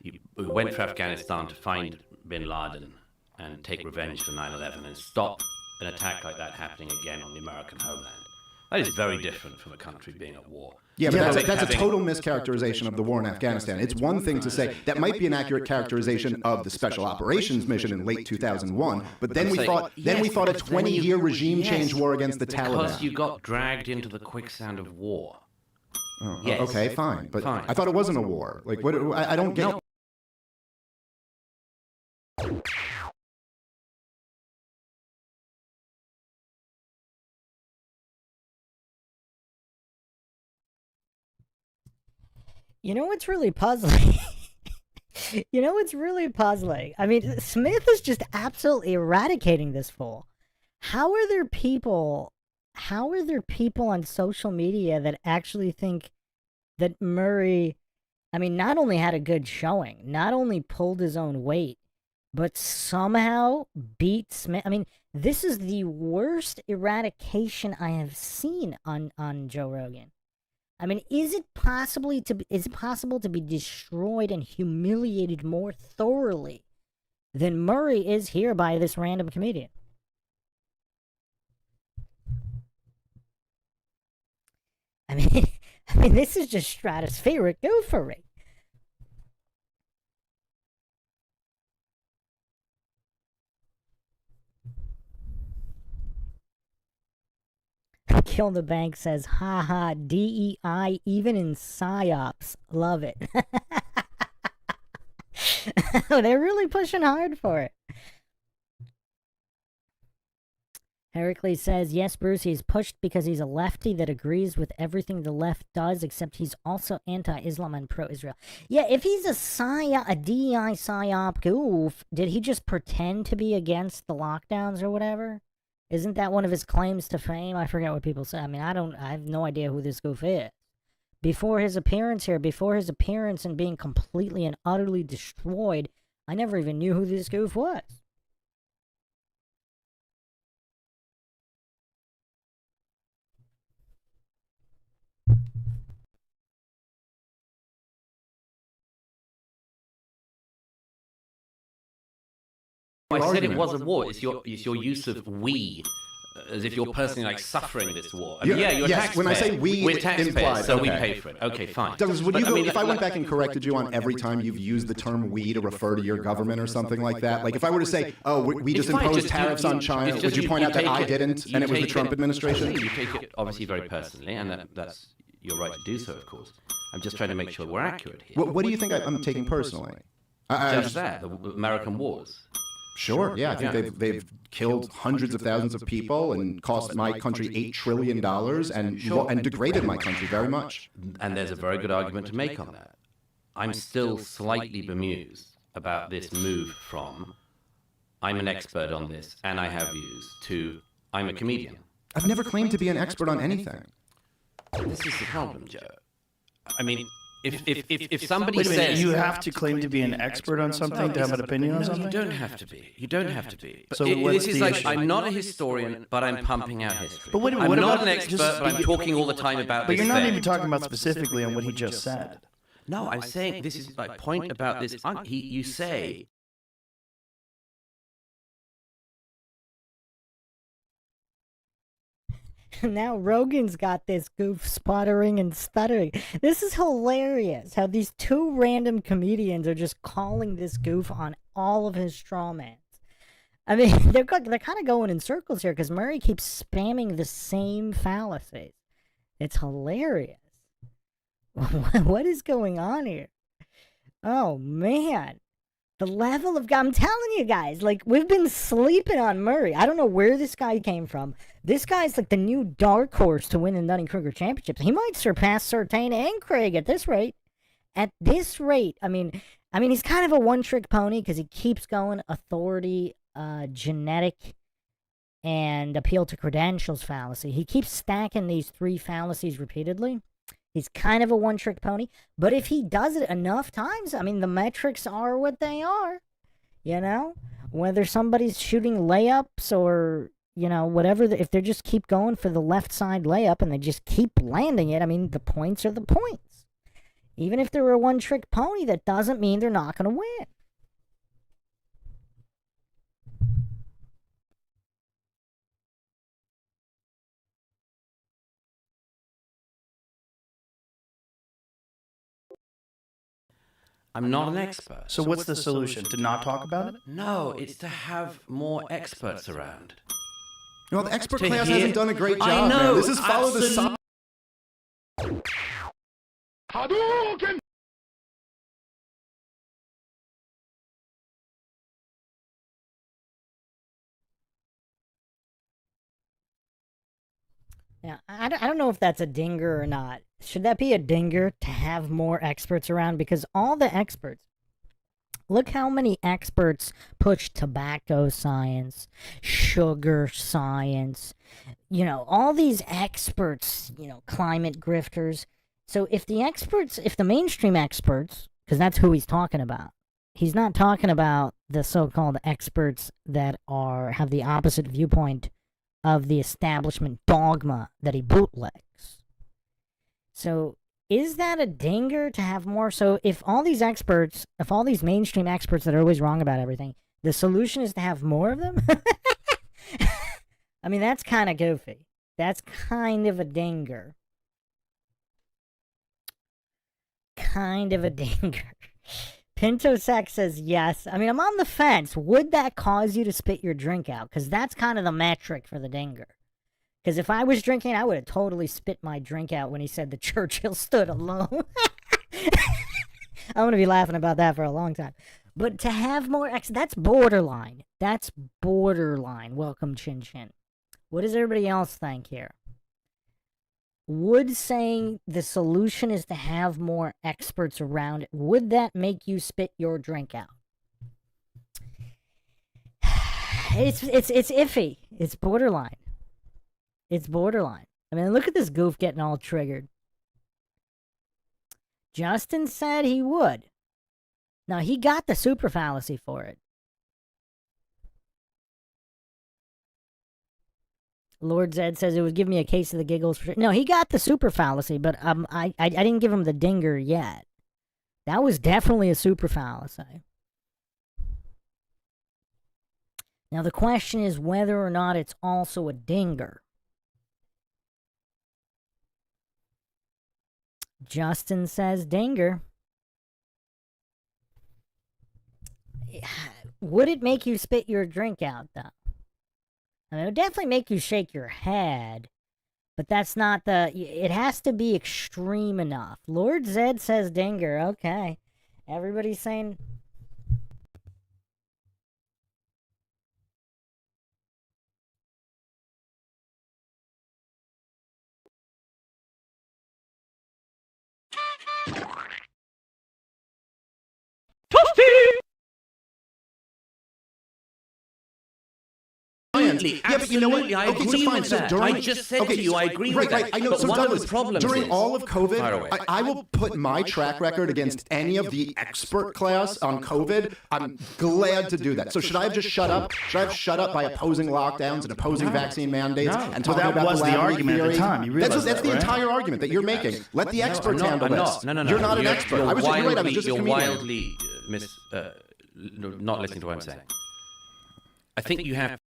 You went for Afghanistan to find bin Laden and take revenge for 9/11 and stop an attack like that happening again on the American homeland. That is very different from a country being at war. Yeah, but that's a total mischaracterization of the war in Afghanistan. It's one thing to say that might be an accurate characterization of the special operations mission in late 2001, but then we fought a 20-year regime change war against the Taliban. Because you got dragged into the quicksand of war. Oh, yes. Okay, fine, but Fine. I thought it wasn't a war. Like, what? I don't get. No. You know what's really puzzling? You know what's really puzzling? I mean, Smith is just absolutely eradicating this fool. How are there people on social media that actually think that Murray, I mean, not only had a good showing, not only pulled his own weight, but somehow beat Smith? I mean, this is the worst eradication I have seen on Joe Rogan. I mean, is it possible to be destroyed and humiliated more thoroughly than Murray is here by this random comedian? I mean, this is just stratospheric goofery. Kill the Bank says, haha, DEI even in PSYOPs. Love it. They're really pushing hard for it. Heracles says, yes, Bruce, he's pushed because he's a lefty that agrees with everything the left does, except he's also anti-Islam and pro-Israel. Yeah, if he's a DEI PSYOP goof, did he just pretend to be against the lockdowns or whatever? Isn't that one of his claims to fame? I forget what people say. I mean, I have no idea who this goof is. Before his appearance here, before his appearance and being completely and utterly destroyed, I never even knew who this goof was. I said it was a war. It's your use of we, as if you're personally like suffering this war. I mean, yeah, you're yes, taxpayer. when I say we, we're taxpayers, implied, so okay. we pay for it. Okay, fine. Douglas, would But, you I go, mean, if I went back and corrected you on every time you've used the term we to refer to your government or something like that? Like if I were to say, oh, we just fine, imposed tariffs on China, would you point out that I didn't and it was the Trump administration? You take it obviously very personally, and that's your right to do so, of course. I'm just trying to make sure we're accurate here. What do you think I'm taking personally? Just that, the American wars. Sure, yeah. I think they've killed hundreds of thousands of people and cost my country $8 trillion and degraded my country very much. And there's a very good argument to make on that. I'm still slightly bemused about this move from I'm an expert on this and I have views to I'm a comedian. I've never claimed to be an expert on anything. This is the problem, Joe. I mean, if somebody Wait a minute, says you have to claim to be an expert on something to have an opinion on something? you don't have to be. You don't have to be. But So this what's is the like issue? I'm not a historian, but I'm pumping out history. But wait a minute, I'm what not about an expert, just- but I'm talking all the time about But this you're not thing. even talking about specifically on what he just said. No, I'm saying this is my point about this. You say Now Rogan's got this goof sputtering and stuttering. This is hilarious how these two random comedians are just calling this goof on all of his strawmans. I mean, they're kind of going in circles here because Murray keeps spamming the same fallacies. It's hilarious. What is going on here? Oh, man. The level of... I'm telling you guys, like, we've been sleeping on Murray. I don't know where this guy came from. This guy's like the new dark horse to win the Dunning-Kruger Championships. He might surpass Surtain and Craig at this rate. At this rate, I mean, he's kind of a one-trick pony because he keeps going authority, genetic, and appeal to credentials fallacy. He keeps stacking these three fallacies repeatedly. He's kind of a one-trick pony, but if he does it enough times, I mean, the metrics are what they are, you know? Whether somebody's shooting layups or, you know, whatever, if they just keep going for the left side layup and they just keep landing it, I mean, the points are the points. Even if they're a one-trick pony, that doesn't mean they're not going to win. I'm not an expert. So what's the solution? To not talk about it? No, it's to have more experts around. Well, the expert To class hear- hasn't done a great job, I know, man. This is follow the absolute- sun. Yeah, I don't know if that's a dinger or not. Should that be a dinger to have more experts around? Because all the experts, look how many experts push tobacco science, sugar science, you know, all these experts, you know, climate grifters. So if the mainstream experts, because that's who he's talking about, he's not talking about the so-called experts that have the opposite viewpoint of the establishment dogma that he bootlegs. So is that a dinger to have more? So if all these mainstream experts that are always wrong about everything, the solution is to have more of them? I mean, that's kind of goofy. That's kind of a dinger. Kind of a dinger. Pinto Sack says yes. I mean, I'm on the fence. Would that cause you to spit your drink out? Because that's kind of the metric for the dinger. Because if I was drinking, I would have totally spit my drink out when he said the Churchill stood alone. I'm going to be laughing about that for a long time. But to have more, that's borderline. That's borderline. Welcome, Chin Chin. What does everybody else think here? Would saying the solution is to have more experts around, would that make you spit your drink out? It's iffy. It's borderline. It's borderline. I mean, look at this goof getting all triggered. Justin said he would. Now, he got the super fallacy for it. Lord Zed says it would give me a case of the giggles. For sure. No, he got the super fallacy, but I didn't give him the dinger yet. That was definitely a super fallacy. Now, the question is whether or not it's also a dinger. Justin says dinger. Would it make you spit your drink out, though? I mean, it would definitely make you shake your head, but that's not the... It has to be extreme enough. Lord Zed says dinger. Okay. Everybody's saying... Yeah, but you know what? I agree with that. I just said to you, I agree with that. I know. But So one of Douglas, the problems during is, all of Fire away. COVID, I will put my track record against any of the expert class on COVID. I'm glad to do that. So should I have just shut up? Should I have shut up by opposing lockdowns and opposing vaccine mandates and talking that about was the lab argument at the theory? time. You realize That's that, the right? entire argument that you're making. Let the experts handle this. No. You're not an expert. You're I was just a you're comedian. wildly not listening to what I'm saying. I think you have...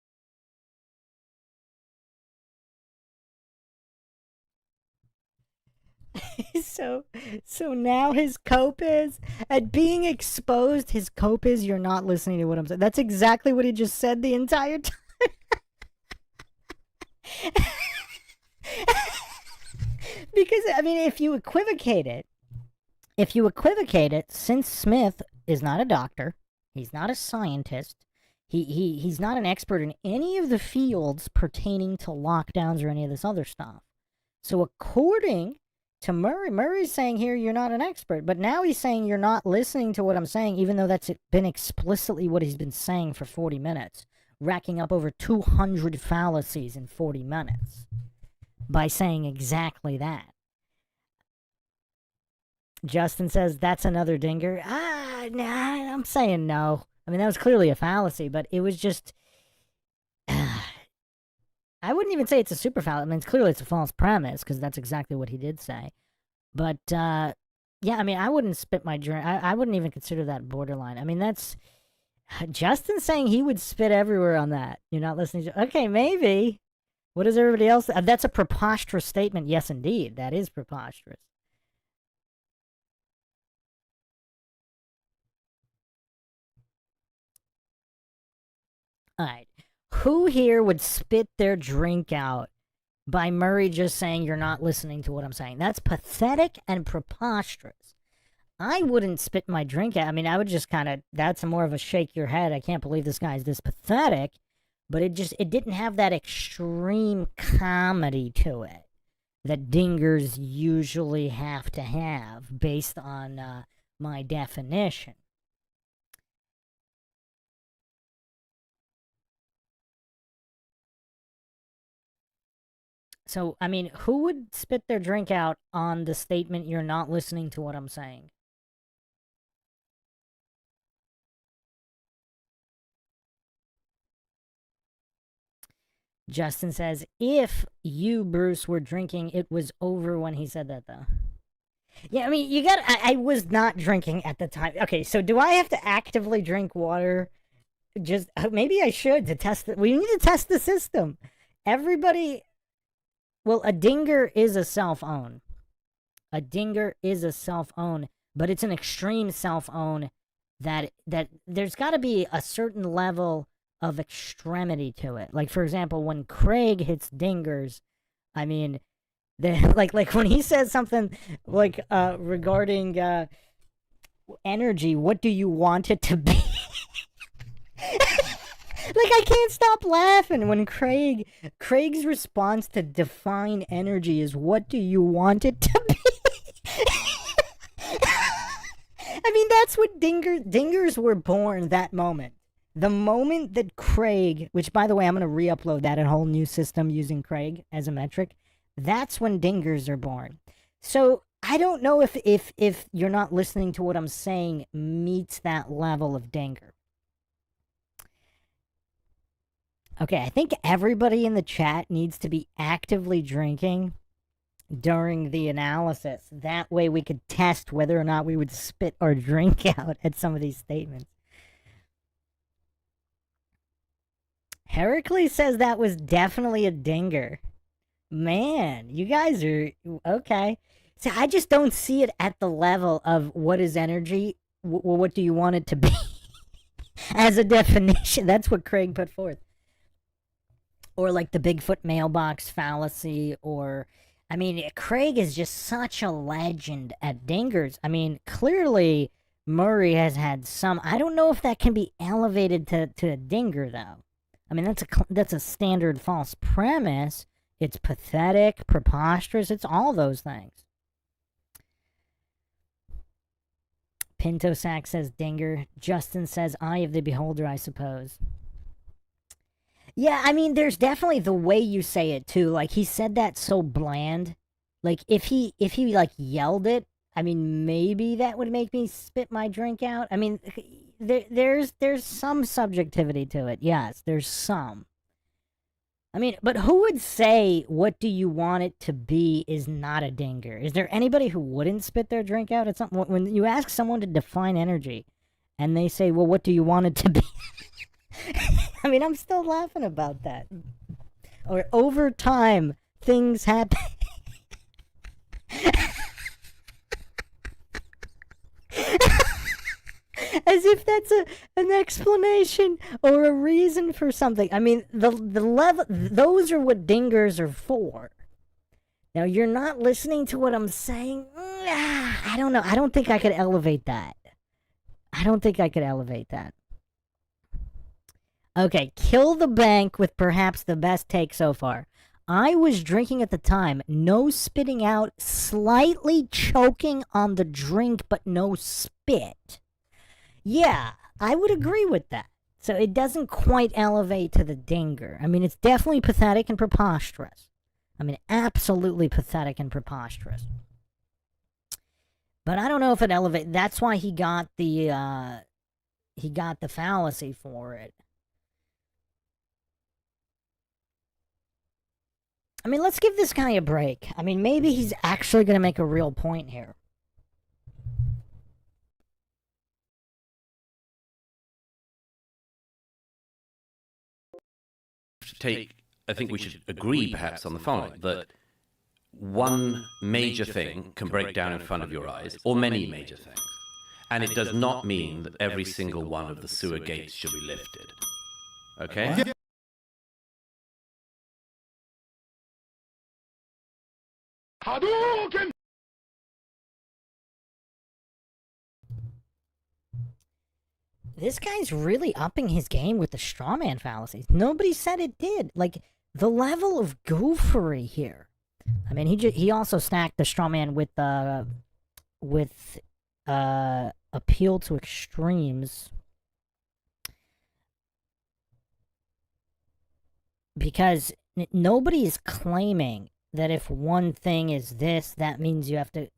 So now his cope is, at being exposed, his cope is you're not listening to what I'm saying. That's exactly what he just said the entire time. Because, I mean, if you equivocate it, since Smith is not a doctor, he's not a scientist, he's not an expert in any of the fields pertaining to lockdowns or any of this other stuff. So according to Murray's saying here you're not an expert, but now he's saying you're not listening to what I'm saying, even though that's been explicitly what he's been saying for 40 minutes, racking up over 200 fallacies in 40 minutes by saying exactly that. Justin says that's another dinger. Nah, I'm saying no. I mean, that was clearly a fallacy, but it was just... I wouldn't even say it's a super fallacy. I mean, clearly it's a false premise, because that's exactly what he did say. But, yeah, I mean, I wouldn't spit my drink. I wouldn't even consider that borderline. I mean, that's... Justin saying he would spit everywhere on that. You're not listening to... Okay, maybe. What does everybody else... That's a preposterous statement. Yes, indeed. That is preposterous. All right. Who here would spit their drink out by Murray just saying you're not listening to what I'm saying? That's pathetic and preposterous. I wouldn't spit my drink out. I mean, I would just kind of, that's more of a shake your head. I can't believe this guy's this pathetic. But it didn't have that extreme comedy to it that dingers usually have to have based on my definition. So, I mean, who would spit their drink out on the statement, you're not listening to what I'm saying? Justin says, if you, Bruce, were drinking, it was over when he said that, though. Yeah, I mean, I was not drinking at the time. Okay, so do I have to actively drink water? Just, maybe I should to test it. We need to test the system. Everybody... Well, a dinger is a self-own. A dinger is a self-own, but it's an extreme self-own that there's got to be a certain level of extremity to it. Like, for example, when Craig hits dingers, I mean, like when he says something like regarding energy, what do you want it to be? Like, I can't stop laughing when Craig's response to define energy is, what do you want it to be? I mean, that's what dingers were born, that moment. The moment that Craig, which, by the way, I'm going to re-upload that, a whole new system using Craig as a metric, that's when dingers are born. So I don't know if you're not listening to what I'm saying meets that level of dinger. Okay, I think everybody in the chat needs to be actively drinking during the analysis. That way we could test whether or not we would spit our drink out at some of these statements. Heracles says that was definitely a dinger. Man, you guys are okay. So I just don't see it at the level of what is energy, what do you want it to be? As a definition, that's what Craig put forth. Or like the Bigfoot mailbox fallacy, or, I mean, Craig is just such a legend at dingers. I mean, clearly Murray has had some, I don't know if that can be elevated to a dinger, though. I mean, that's a standard false premise. It's pathetic, preposterous, it's all those things. Pinto Sack says dinger. Justin says eye of the beholder, I suppose. Yeah, I mean, there's definitely the way you say it, too. Like, he said that so bland. Like, if he like, yelled it, I mean, maybe that would make me spit my drink out. I mean, there's some subjectivity to it. Yes, there's some. I mean, but who would say, what do you want it to be is not a dinger? Is there anybody who wouldn't spit their drink out? It's something, when you ask someone to define energy, and they say, well, what do you want it to be? I mean, I'm still laughing about that. Or over time, things happen. As if that's an explanation or a reason for something. I mean, the level, those are what dingers are for. Now, you're not listening to what I'm saying? I don't know. I don't think I could elevate that. Okay, kill the bank with perhaps the best take so far. I was drinking at the time, no spitting out, slightly choking on the drink, but no spit. Yeah, I would agree with that. So it doesn't quite elevate to the dinger. I mean, it's definitely pathetic and preposterous. I mean, absolutely pathetic and preposterous. But I don't know if it elevates. That's why he got the fallacy for it. I mean, let's give this guy a break. I mean, maybe he's actually going to make a real point here. I think we should agree perhaps on the following, that one major thing can break down in front of your eyes, or many major things. And it does not mean that every single one of the sewer gates should be lifted. Okay? Hadouken! This guy's really upping his game with the strawman fallacies. Nobody said it did. Like, the level of goofery here. I mean, he also stacked the strawman with appeal to extremes. Because nobody is claiming that if one thing is this, that means you have to,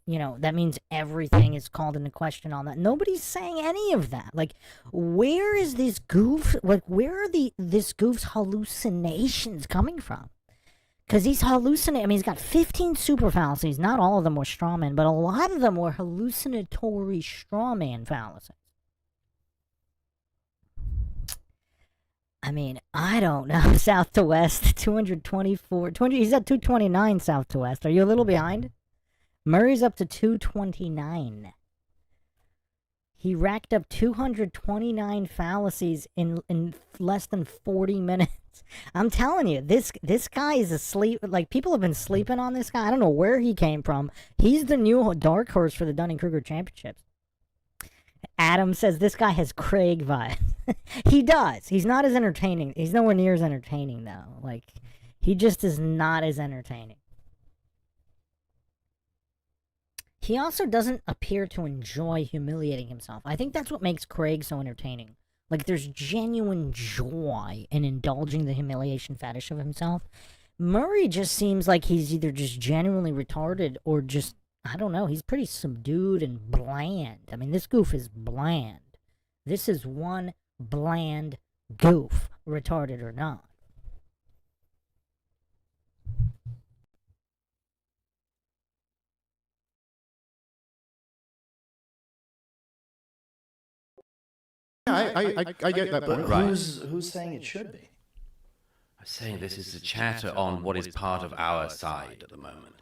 that means everything is called into question on that. Nobody's saying any of that. Like, where is this goof, like, where are this goof's hallucinations coming from? Because he's hallucinating, I mean, he's got 15 super fallacies. Not all of them were strawman, but a lot of them were hallucinatory strawman fallacies. I mean, I don't know. South to west, 224. He's at 229 south to west. Are you a little behind? Murray's up to 229. He racked up 229 fallacies in less than 40 minutes. I'm telling you, this guy is asleep. Like, people have been sleeping on this guy. I don't know where he came from. He's the new dark horse for the Dunning-Kruger Championships. Adam says this guy has Craig vibes. He does. He's not as entertaining. He's nowhere near as entertaining, though. Like, he just is not as entertaining. He also doesn't appear to enjoy humiliating himself. I think that's what makes Craig so entertaining. Like, there's genuine joy in indulging the humiliation fetish of himself. Murray just seems like he's either just genuinely retarded or just, I don't know, he's pretty subdued and bland. I mean, this goof is bland. This is one bland goof, retarded or not. I get that point. Right. Who's saying it should be? I'm saying this is the chatter on what is part of our side at the moment,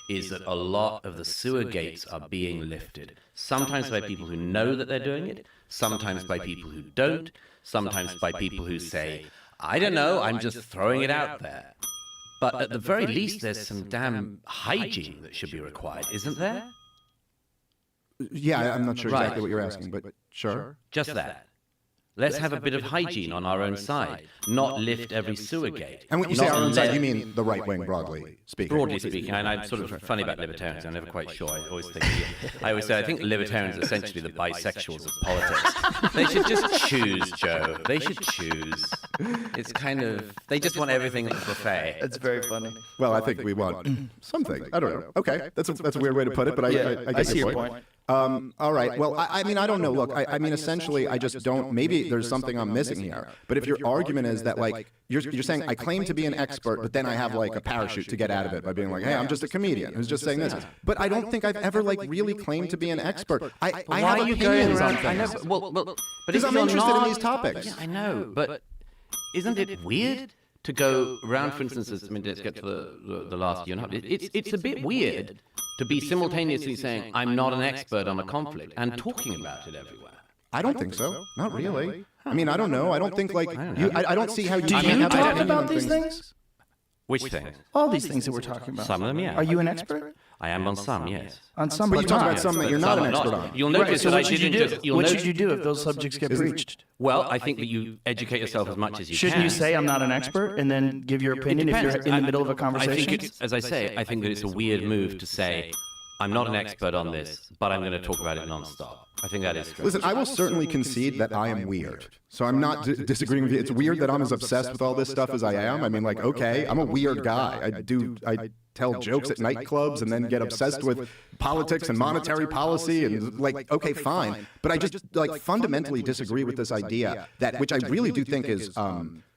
is that a lot of the sewer gates are being lifted, sometimes by people who know that they're doing it, sometimes by people who don't, sometimes by people who say, I don't know, I'm just throwing it out there. But at the very least, there's some damn hygiene that should be required, isn't there? Yeah, I'm not sure Right. exactly what you're asking, but sure. Just that. Let's have a bit of hygiene on our own side, not lift every sewer gate. And when you say Not our own side, let- you mean the right wing, broadly speaking. Broadly speaking, and I'm sort of funny about libertarians. I'm never quite sure. I always say I think libertarians are essentially the bisexuals of politics. They should just choose, Joe. They should choose. It's kind of, they just want everything at the buffet. That's very funny. Well, I think we want something. I don't know. Okay, that's a weird way to put it, but I get see your your point. point. All right. Well, I mean, I don't know. Look, I mean, essentially, I just don't. Maybe there's something I'm missing here. But if your argument is that, like, you're saying I claim to be an expert, but then I have like a parachute to get out of it by being like, hey, I'm just a comedian who's just saying this. But I don't think I've ever like really claimed to be an expert. I have opinions on I know, things. but Because I'm interested in these topics. Yeah, I know, but isn't it weird to go around, for instance, I mean, let's get to the last year and a half. It's a bit weird to be simultaneously saying, I'm not an expert on a conflict, and talking about it everywhere. I don't think so. Not really. I mean, I don't know. I don't think like I don't see how you Do can't you have an talk opinion about on these things? Which things? All these things that we're talking about. Some of them, yeah. Are you an expert? I am on some, yes. On some, But but you you're talk not. about some that you're not an expert on. You'll Right, notice so that I what should you didn't do? just... You'll What notice, should you do if those subjects get breached? well, I think that you educate yourself as much as you Shouldn't can. you say I'm not an expert and then give your opinion if you're Depends. in the middle of a I conversation? think it's, as I say, I think that it's a weird move to say, I'm not an expert on this, but I'm going to talk about it nonstop. I think that is true. Listen, I will certainly concede that I am weird. So I'm not disagreeing with you. It's weird that I'm as obsessed with all this stuff as I am. I mean, like, okay, I'm a weird guy. I tell jokes at nightclubs and then get obsessed with politics and monetary policy and like, okay, fine. But I just like fundamentally disagree with this idea that, which I really do think is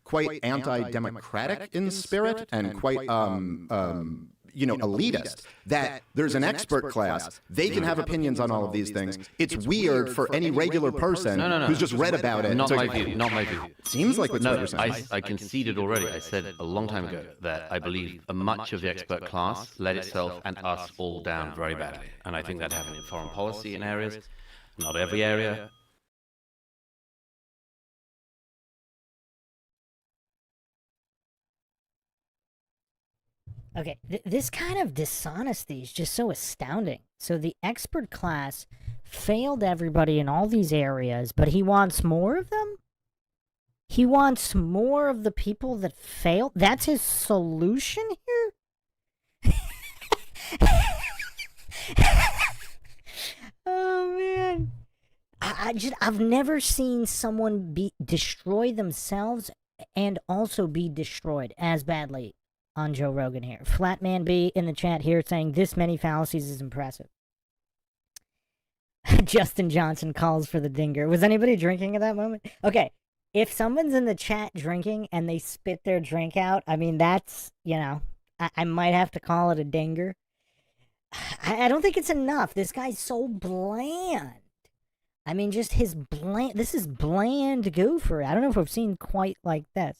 quite anti-democratic in spirit and quite elitist, that there's an expert class. They can have opinions on all of these things. It's weird for any regular person who's just read about it. Not to- my view. Not my view. Seems like what No, you're saying. I conceded already. I said a long time ago that I believe much of the expert class let itself and us all down very badly. And I think that happened in foreign policy in areas, not every area. Okay, this kind of dishonesty is just so astounding. So the expert class failed everybody in all these areas, but he wants more of them? He wants more of the people that failed? That's his solution here? Oh, man. I've never seen someone destroy themselves and also be destroyed as badly on Joe Rogan here. Flatman B in the chat here saying this many fallacies is impressive. Justin Johnson calls for the dinger. Was anybody drinking at that moment? Okay, if someone's in the chat drinking and they spit their drink out, I mean, that's, I might have to call it a dinger. I don't think it's enough. This guy's so bland. I mean, just his bland, this is bland goofery. I don't know if we've seen quite like this.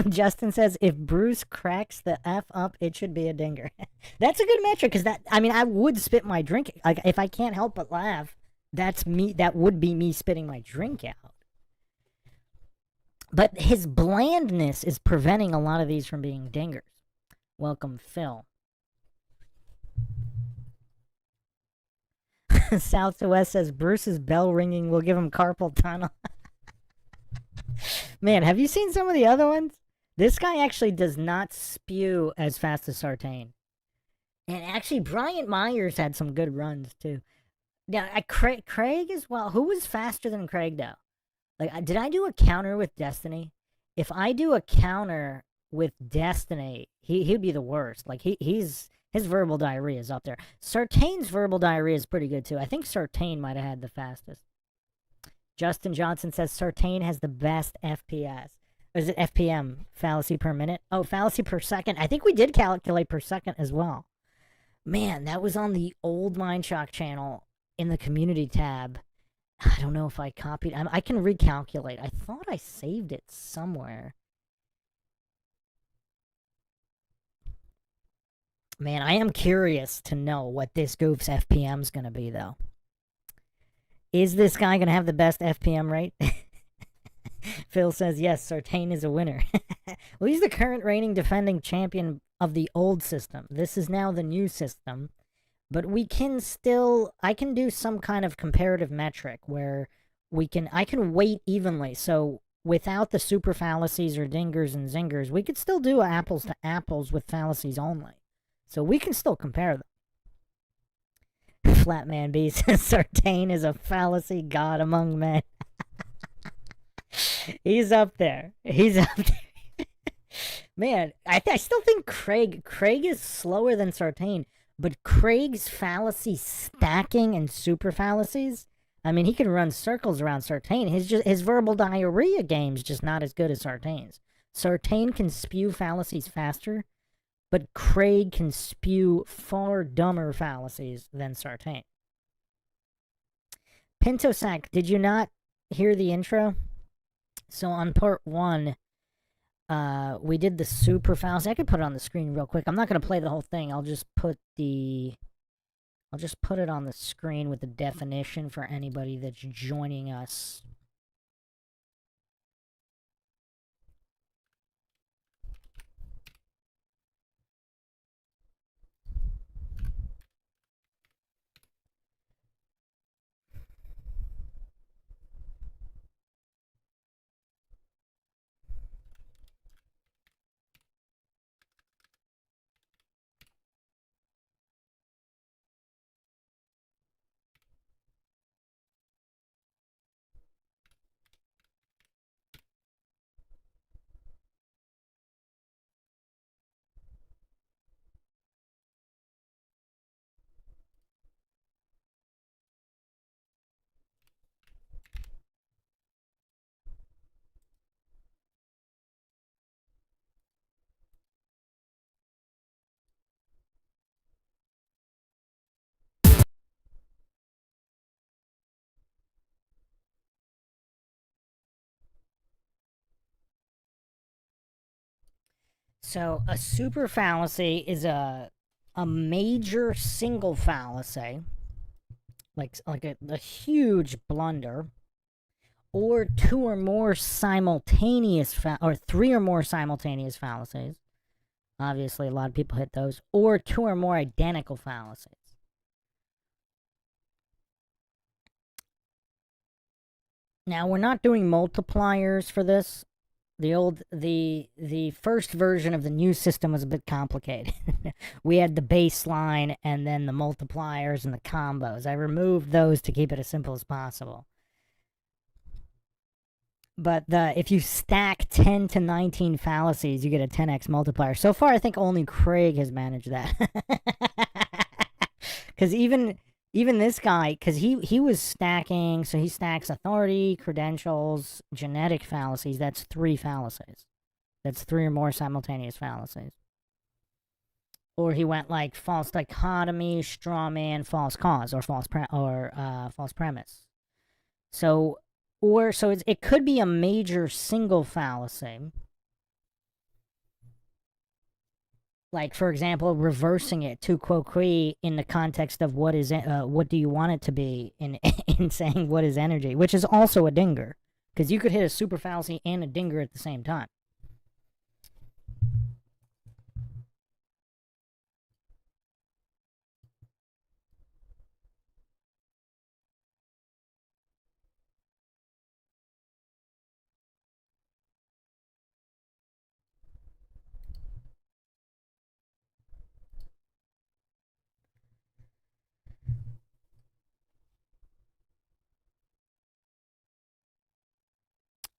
Justin says, if Bruce cracks the F up, it should be a dinger. That's a good metric, because I would spit my drink. Like, if I can't help but laugh, That's me. That would be me spitting my drink out. But his blandness is preventing a lot of these from being dingers. Welcome, Phil. South to West says Bruce's bell ringing will give him carpal tunnel. Man, have you seen some of the other ones? This guy actually does not spew as fast as Sartain. And actually, Bryant Myers had some good runs, too. Yeah, Craig as well. Who was faster than Craig, though? Like, did I do a counter with Destiny? If I do a counter with Destiny, he'd be the worst. Like, his verbal diarrhea is up there. Sartain's verbal diarrhea is pretty good, too. I think Sartain might have had the fastest. Justin Johnson says Sartain has the best FPS. Or is it FPM? Fallacy per minute? Oh, fallacy per second. I think we did calculate per second as well. Man, that was on the old MindShock channel in the community tab. I don't know if I copied. I can recalculate. I thought I saved it somewhere. Man, I am curious to know what this goof's FPM is going to be, though. Is this guy going to have the best FPM rate? Phil says, yes, Sartain is a winner. Well, he's the current reigning defending champion of the old system. This is now the new system. But we can still, I can do some kind of comparative metric where I can weight evenly. So without the super fallacies or dingers and zingers, we could still do apples to apples with fallacies only. So we can still compare them. Flatman B says Sartain is a fallacy god among men. He's up there. He's up there. Man, I still think Craig is slower than Sartain, but Craig's fallacy stacking and super fallacies, I mean, he can run circles around Sartain. His verbal diarrhea game's just not as good as Sartain's. Sartain can spew fallacies faster, but Craig can spew far dumber fallacies than Sartain. Pintosack, did you not hear the intro? So on part 1, we did the super fallacy. I could put it on the screen real quick. I'm not going to play the whole thing. I'll just put it on the screen with the definition for anybody that's joining us. So a super fallacy is a major single fallacy, like a huge blunder, or two or more simultaneous or three or more simultaneous fallacies. Obviously, a lot of people hit those, or two or more identical fallacies. Now we're not doing multipliers for this. The first version of the new system was a bit complicated. We had the baseline and then the multipliers and the combos. I removed those to keep it as simple as possible. But if you stack 10 to 19 fallacies, you get a 10x multiplier. So far, I think only Craig has managed that. Because even this guy, because he was stacking, so he stacks authority, credentials, genetic fallacies. That's 3 fallacies. That's 3 or more simultaneous fallacies. Or he went like false dichotomy, straw man, false cause, or false premise. So it could be a major single fallacy. Like, for example, reversing it to quoque in the context of what do you want it to be in in saying what is energy, which is also a dinger, because you could hit a super fallacy and a dinger at the same time.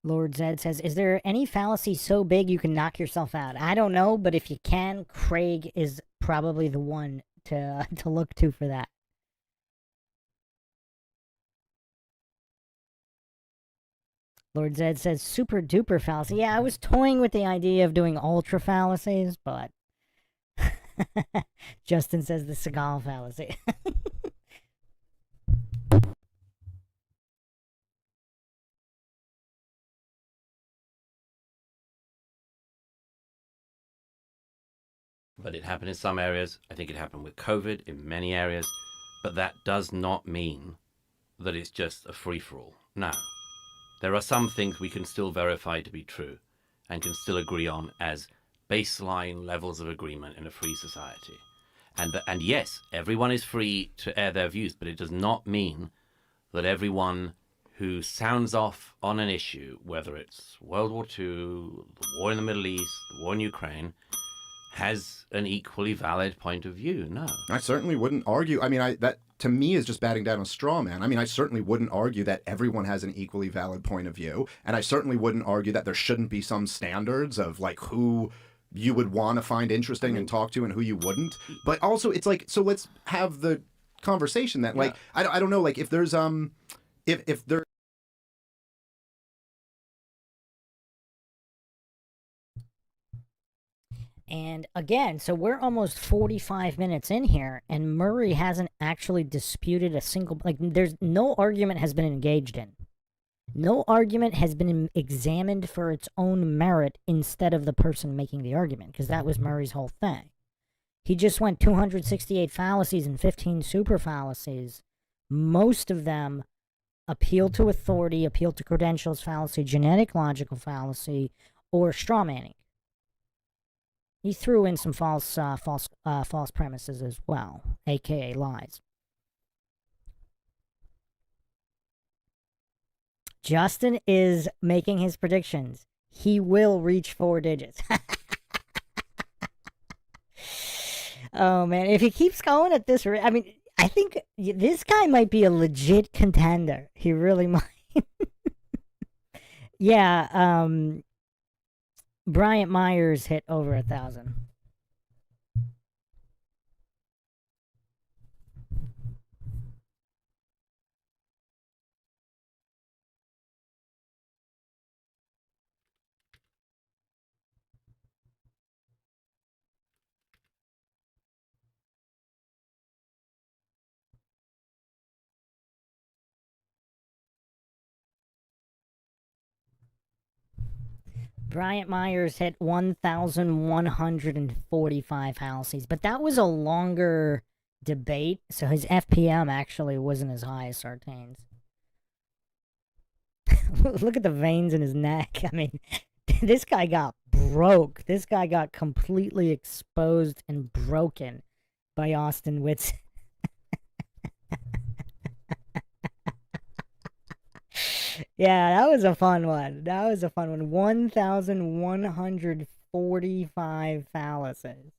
Lord Zed says, is there any fallacy so big you can knock yourself out? I don't know, but if you can, Craig is probably the one to look to for that. Lord Zed says, super duper fallacy. Yeah, I was toying with the idea of doing ultra fallacies, but Justin says the Seagal fallacy. But it happened in some areas. I think it happened with COVID in many areas. But that does not mean that it's just a free-for-all. No. There are some things we can still verify to be true and can still agree on as baseline levels of agreement in a free society. And yes, everyone is free to air their views, but it does not mean that everyone who sounds off on an issue, whether it's World War II, the war in the Middle East, the war in Ukraine, has an equally valid point of view. No. I certainly wouldn't argue. I mean, that to me is just batting down a straw man. I mean, I certainly wouldn't argue that everyone has an equally valid point of view. And I certainly wouldn't argue that there shouldn't be some standards of like who you would want to find interesting and talk to and who you wouldn't. But also it's like, so let's have the conversation that like, I don't know, like if there's, if there. And again, so we're almost 45 minutes in here, and Murray hasn't actually disputed a single, like, there's no argument has been engaged in. No argument has been examined for its own merit instead of the person making the argument, because that was Murray's whole thing. He just went 268 fallacies and 15 super fallacies. Most of them appeal to authority, appeal to credentials fallacy, genetic logical fallacy, or straw manning. He threw in some false premises as well, aka lies. Justin is making his predictions. He will reach 4 digits. Oh man, if he keeps going at this rate, I mean, I think this guy might be a legit contender. He really might. Yeah, Bryant Myers hit over 1,000. Bryant Myers hit 1,145 fallacies, but that was a longer debate, so his FPM actually wasn't as high as Sartain's. Look at the veins in his neck. I mean, this guy got broke. This guy got completely exposed and broken by Austin Whitson. Yeah, that was a fun one. 1,145 fallacies.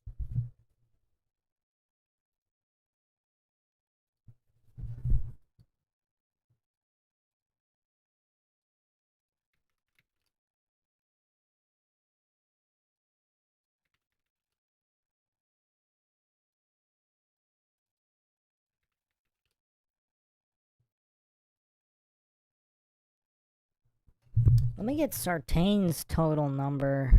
Let me get Sartain's total number.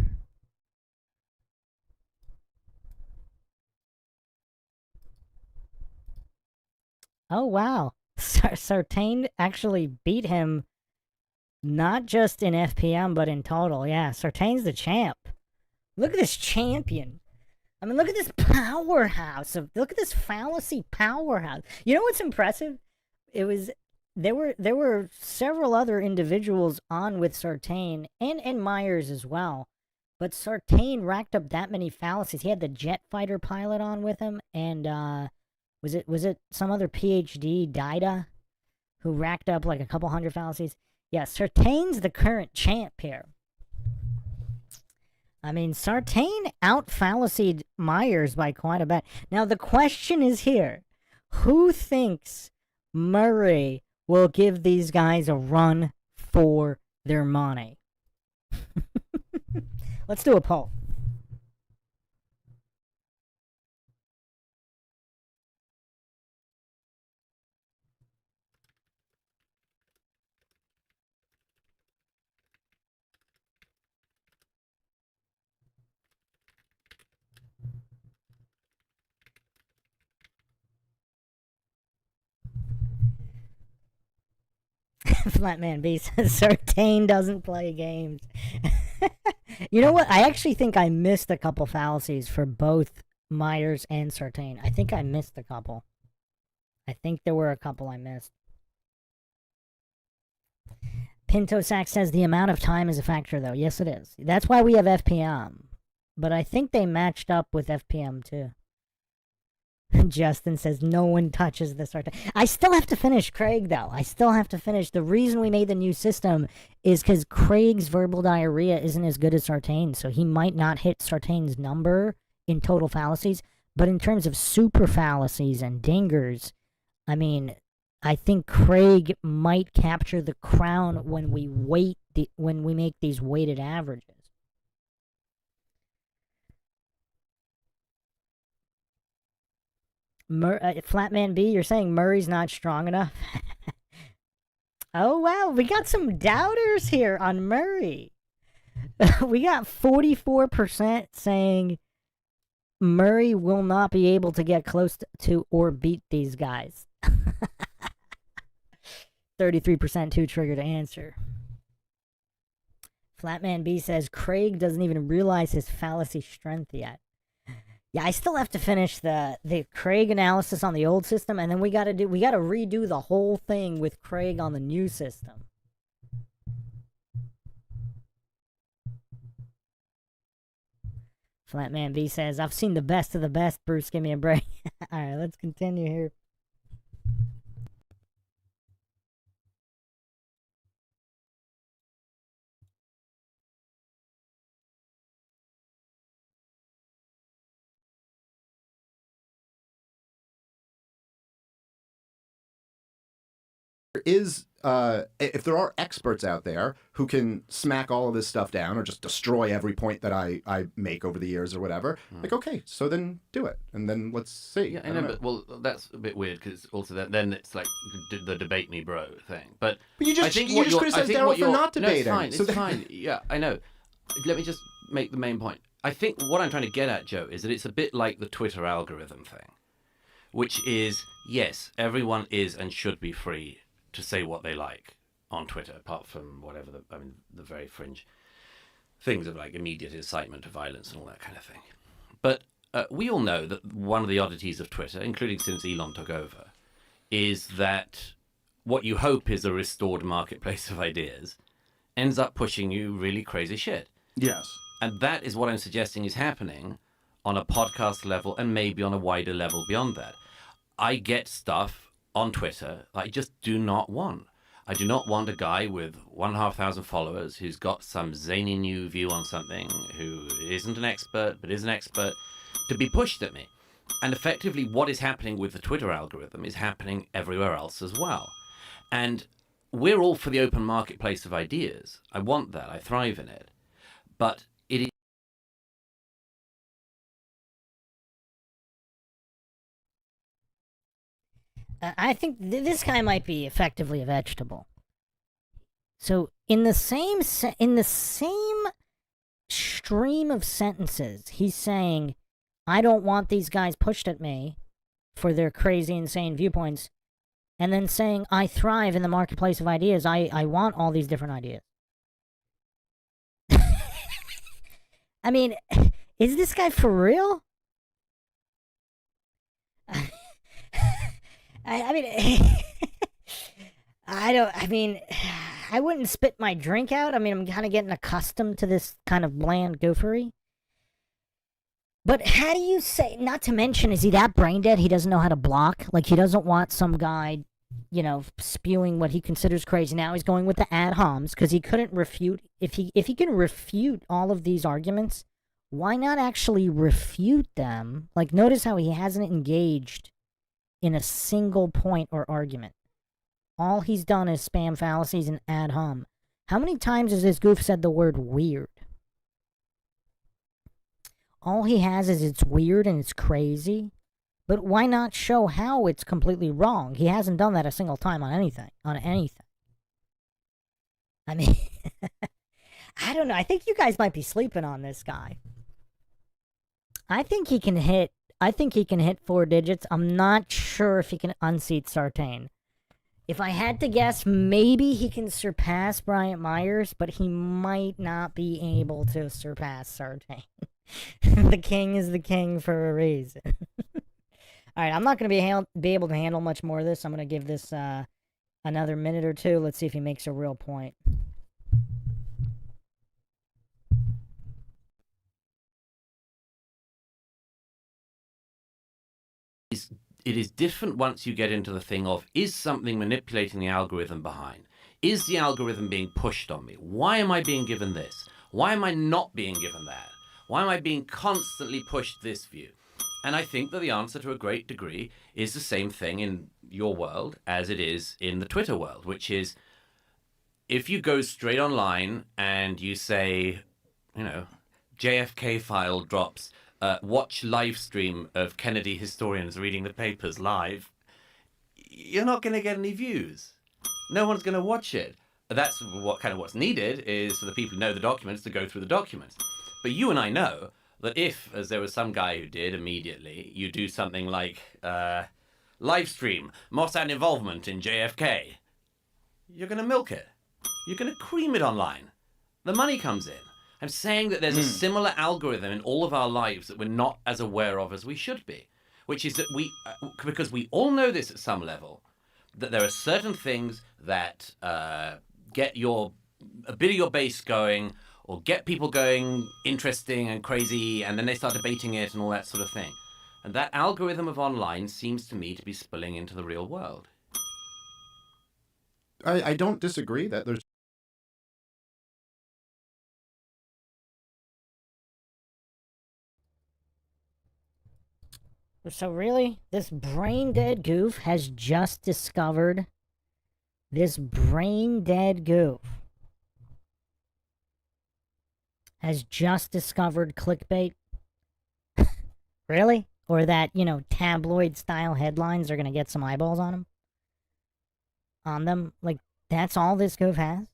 Oh, wow. Sartain actually beat him not just in FPM, but in total. Yeah, Sartain's the champ. Look at this champion. I mean, look at this powerhouse look at this fallacy powerhouse. You know what's impressive? It was there were several other individuals on with Sartain and Myers as well. But Sartain racked up that many fallacies. He had the jet fighter pilot on with him, and was it some other PhD Dida who racked up like a couple hundred fallacies? Yeah, Sartain's the current champ here. I mean, Sartain out-fallacied Myers by quite a bit. Now, the question is here. Who thinks Murray will give these guys a run for their money? Let's do a poll. Flatman B says Sartain doesn't play games. You know what? I actually think I missed a couple fallacies for both Myers and Sartain. I think I missed a couple. I think there were a couple I missed. Pinto Sack says the amount of time is a factor, though. Yes, it is. That's why we have FPM. But I think they matched up with FPM, too. Justin says no one touches this art. I still have to finish Craig, though. I still have to finish. The reason we made the new system is because Craig's verbal diarrhea isn't as good as Sartain, so he might not hit Sartain's number in total fallacies. But in terms of super fallacies and dingers, I mean, I think Craig might capture the crown when we make these weighted averages. Flatman B, you're saying Murray's not strong enough? Oh, wow. We got some doubters here on Murray. We got 44% saying Murray will not be able to get close to or beat these guys. 33% too trigger to answer. Flatman B says Craig doesn't even realize his fallacy strength yet. Yeah, I still have to finish the Craig analysis on the old system, and then we gotta redo the whole thing with Craig on the new system. Flatman B says, I've seen the best of the best, Bruce, give me a break. Alright, let's continue here. Is if there are experts out there who can smack all of this stuff down or just destroy every point that I make over the years or whatever, like, okay, so then do it, and then let's see. Yeah, I know, but well, that's a bit weird because also then it's like the debate me bro thing. But you just criticized Daryl for not debating. No, it's fine. It's fine. Yeah, I know. Let me just make the main point. I think what I'm trying to get at, Joe, is that it's a bit like the Twitter algorithm thing, which is, yes, everyone is and should be free to say what they like on Twitter, apart from whatever the very fringe things of like immediate incitement to violence and all that kind of thing. But we all know that one of the oddities of Twitter, including since Elon took over, is that what you hope is a restored marketplace of ideas ends up pushing you really crazy shit. Yes. And that is what I'm suggesting is happening on a podcast level and maybe on a wider level beyond that. I get stuff on Twitter I just do not want. I do not want a guy with 1,500 followers who's got some zany new view on something, who isn't an expert but is an expert, to be pushed at me. And effectively what is happening with the Twitter algorithm is happening everywhere else as well. And we're all for the open marketplace of ideas. I want that. I thrive in it. But it is I think this guy might be effectively a vegetable. So in the same stream of sentences, he's saying, "I don't want these guys pushed at me for their crazy, insane viewpoints," and then saying, "I thrive in the marketplace of ideas. I want all these different ideas." I mean, is this guy for real? I mean, I mean, I wouldn't spit my drink out. I mean, I'm kind of getting accustomed to this kind of bland goofery. But how do you say, not to mention, is he that brain dead he doesn't know how to block? Like, he doesn't want some guy, spewing what he considers crazy. Now he's going with the ad homs because he couldn't refute. If he can refute all of these arguments, why not actually refute them? Like, notice how he hasn't engaged in a single point or argument. All he's done is spam fallacies and ad hom. How many times has this goof said the word weird? All he has is it's weird and it's crazy. But why not show how it's completely wrong? He hasn't done that a single time on anything. I mean, I don't know. I think you guys might be sleeping on this guy. I think he can hit 4 digits. I'm not sure if he can unseat Sartain. If I had to guess, maybe he can surpass Bryant Myers, but he might not be able to surpass Sartain. The king is the king for a reason. Alright, I'm not going to be able to handle much more of this. I'm going to give this another minute or two. Let's see if he makes a real point. It is different once you get into the thing of, is something manipulating the algorithm behind? Is the algorithm being pushed on me? Why am I being given this? Why am I not being given that? Why am I being constantly pushed this view? And I think that the answer to a great degree is the same thing in your world as it is in the Twitter world, which is if you go straight online and you say, JFK file drops, watch live stream of Kennedy historians reading the papers live, you're not going to get any views. No one's going to watch it. That's what's needed is for the people who know the documents to go through the documents. But you and I know that if, as there was some guy who did immediately, you do something like live stream Mossad involvement in JFK, you're going to milk it. You're going to cream it online. The money comes in. I'm saying that there's a similar algorithm in all of our lives that we're not as aware of as we should be, which is that because we all know this at some level, that there are certain things that get a bit of your base going, or get people going interesting and crazy, and then they start debating it and all that sort of thing. And that algorithm of online seems to me to be spilling into the real world. I don't disagree that there's. So really, this brain dead goof has just discovered clickbait? Really? Or that, tabloid style headlines are going to get some eyeballs on them? Like, that's all this goof has?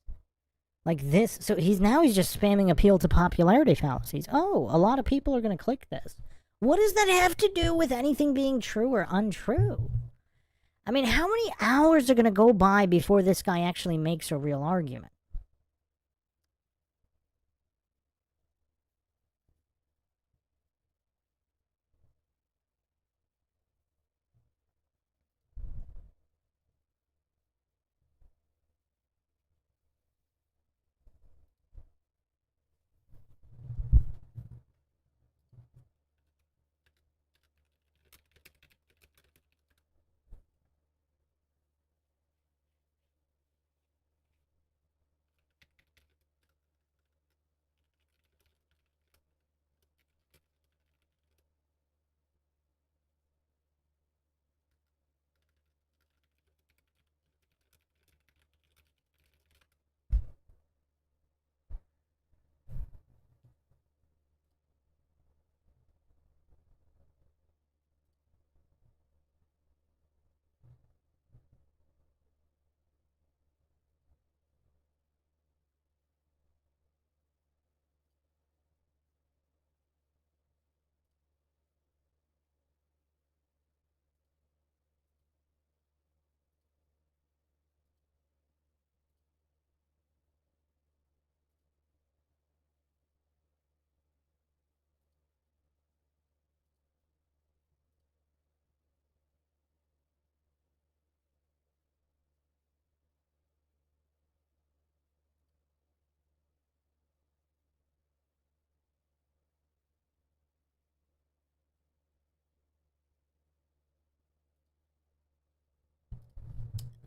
Like this, so he's just spamming appeal to popularity fallacies. Oh, a lot of people are going to click this. What does that have to do with anything being true or untrue? I mean, how many hours are going to go by before this guy actually makes a real argument?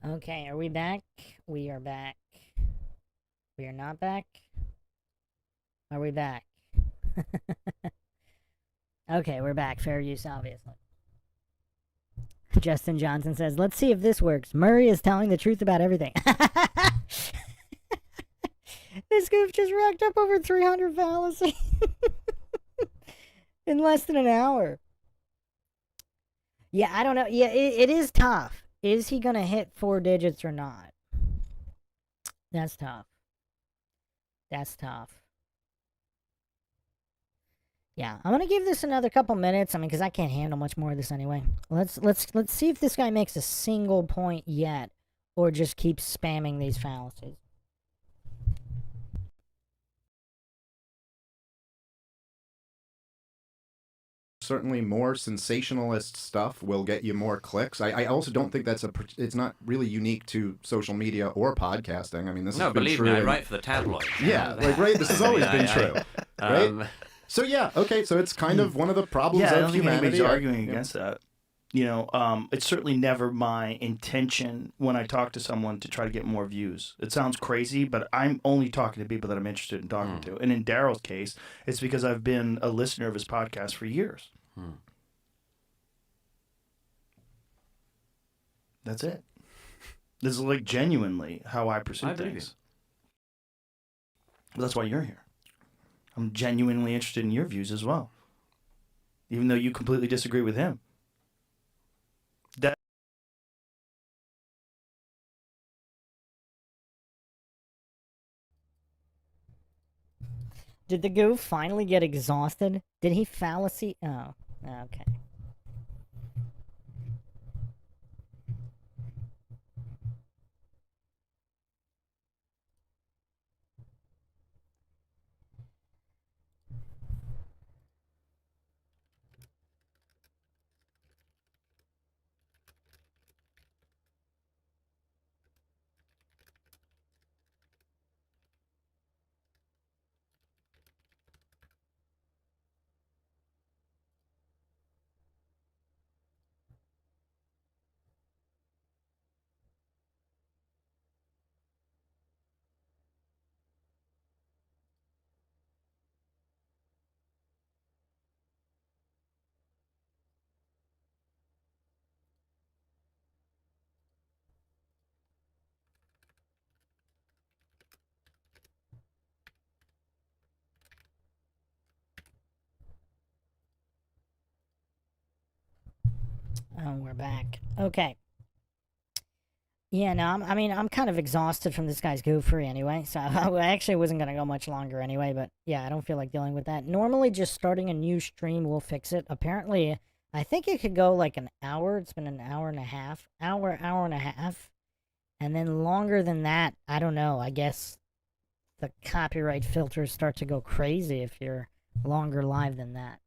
Okay, are we back? We are back. We are not back? Are we back? Okay, we're back. Fair use, obviously. Justin Johnson says, let's see if this works. Murray is telling the truth about everything. This goof just racked up over 300 fallacies in less than an hour. Yeah, I don't know. Yeah, it is tough. Is he going to hit 4 digits or not? That's tough. That's tough. Yeah, I'm gonna give this another couple minutes. I mean, because I can't handle much more of this anyway. Let's see if this guy makes a single point yet, or just keeps spamming these fallacies. Certainly, more sensationalist stuff will get you more clicks. I also don't think that's it's not really unique to social media or podcasting. I mean, this has been believe true. me, I write for the tabloids. Yeah, like right. This has always been true, right? So yeah, okay. So it's kind of one of the problems I of don't think humanity. anybody's arguing against that. You know, it's certainly never my intention when I talk to someone to try to get more views. It sounds crazy, but I'm only talking to people that I'm interested in talking to. And in Daryl's case, it's because I've been a listener of his podcast for years. That's it. This is like genuinely how I pursue things. But that's why you're here. I'm genuinely interested in your views as well, even though you completely disagree with him. Did the goof finally get exhausted? Did he fallacy? Oh, okay. Oh, we're back. Okay. Yeah, no, I'm kind of exhausted from this guy's goofery anyway, so I actually wasn't going to go much longer anyway, but yeah, I don't feel like dealing with that. Normally, just starting a new stream will fix it. Apparently, I think it could go like an hour. It's been an hour and a half. Hour and a half. And then longer than that, I don't know. I guess the copyright filters start to go crazy if you're longer live than that.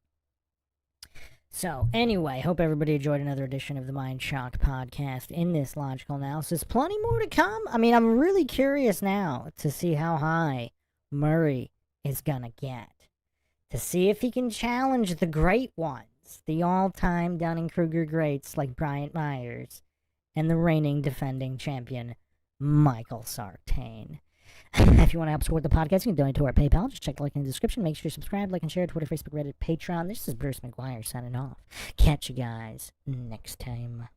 So, anyway, hope everybody enjoyed another edition of the MindShock podcast in this logical analysis. Plenty more to come. I mean, I'm really curious now to see how high Murray is gonna get. To see if he can challenge the great ones, the all-time Dunning-Kruger greats like Bryant Myers and the reigning defending champion, Michael Sartain. If you want to help support the podcast, you can donate to our PayPal. Just check the link in the description. Make sure you subscribe, like, and share Twitter, Facebook, Reddit, Patreon. This is Bruce McGuire signing off. Catch you guys next time.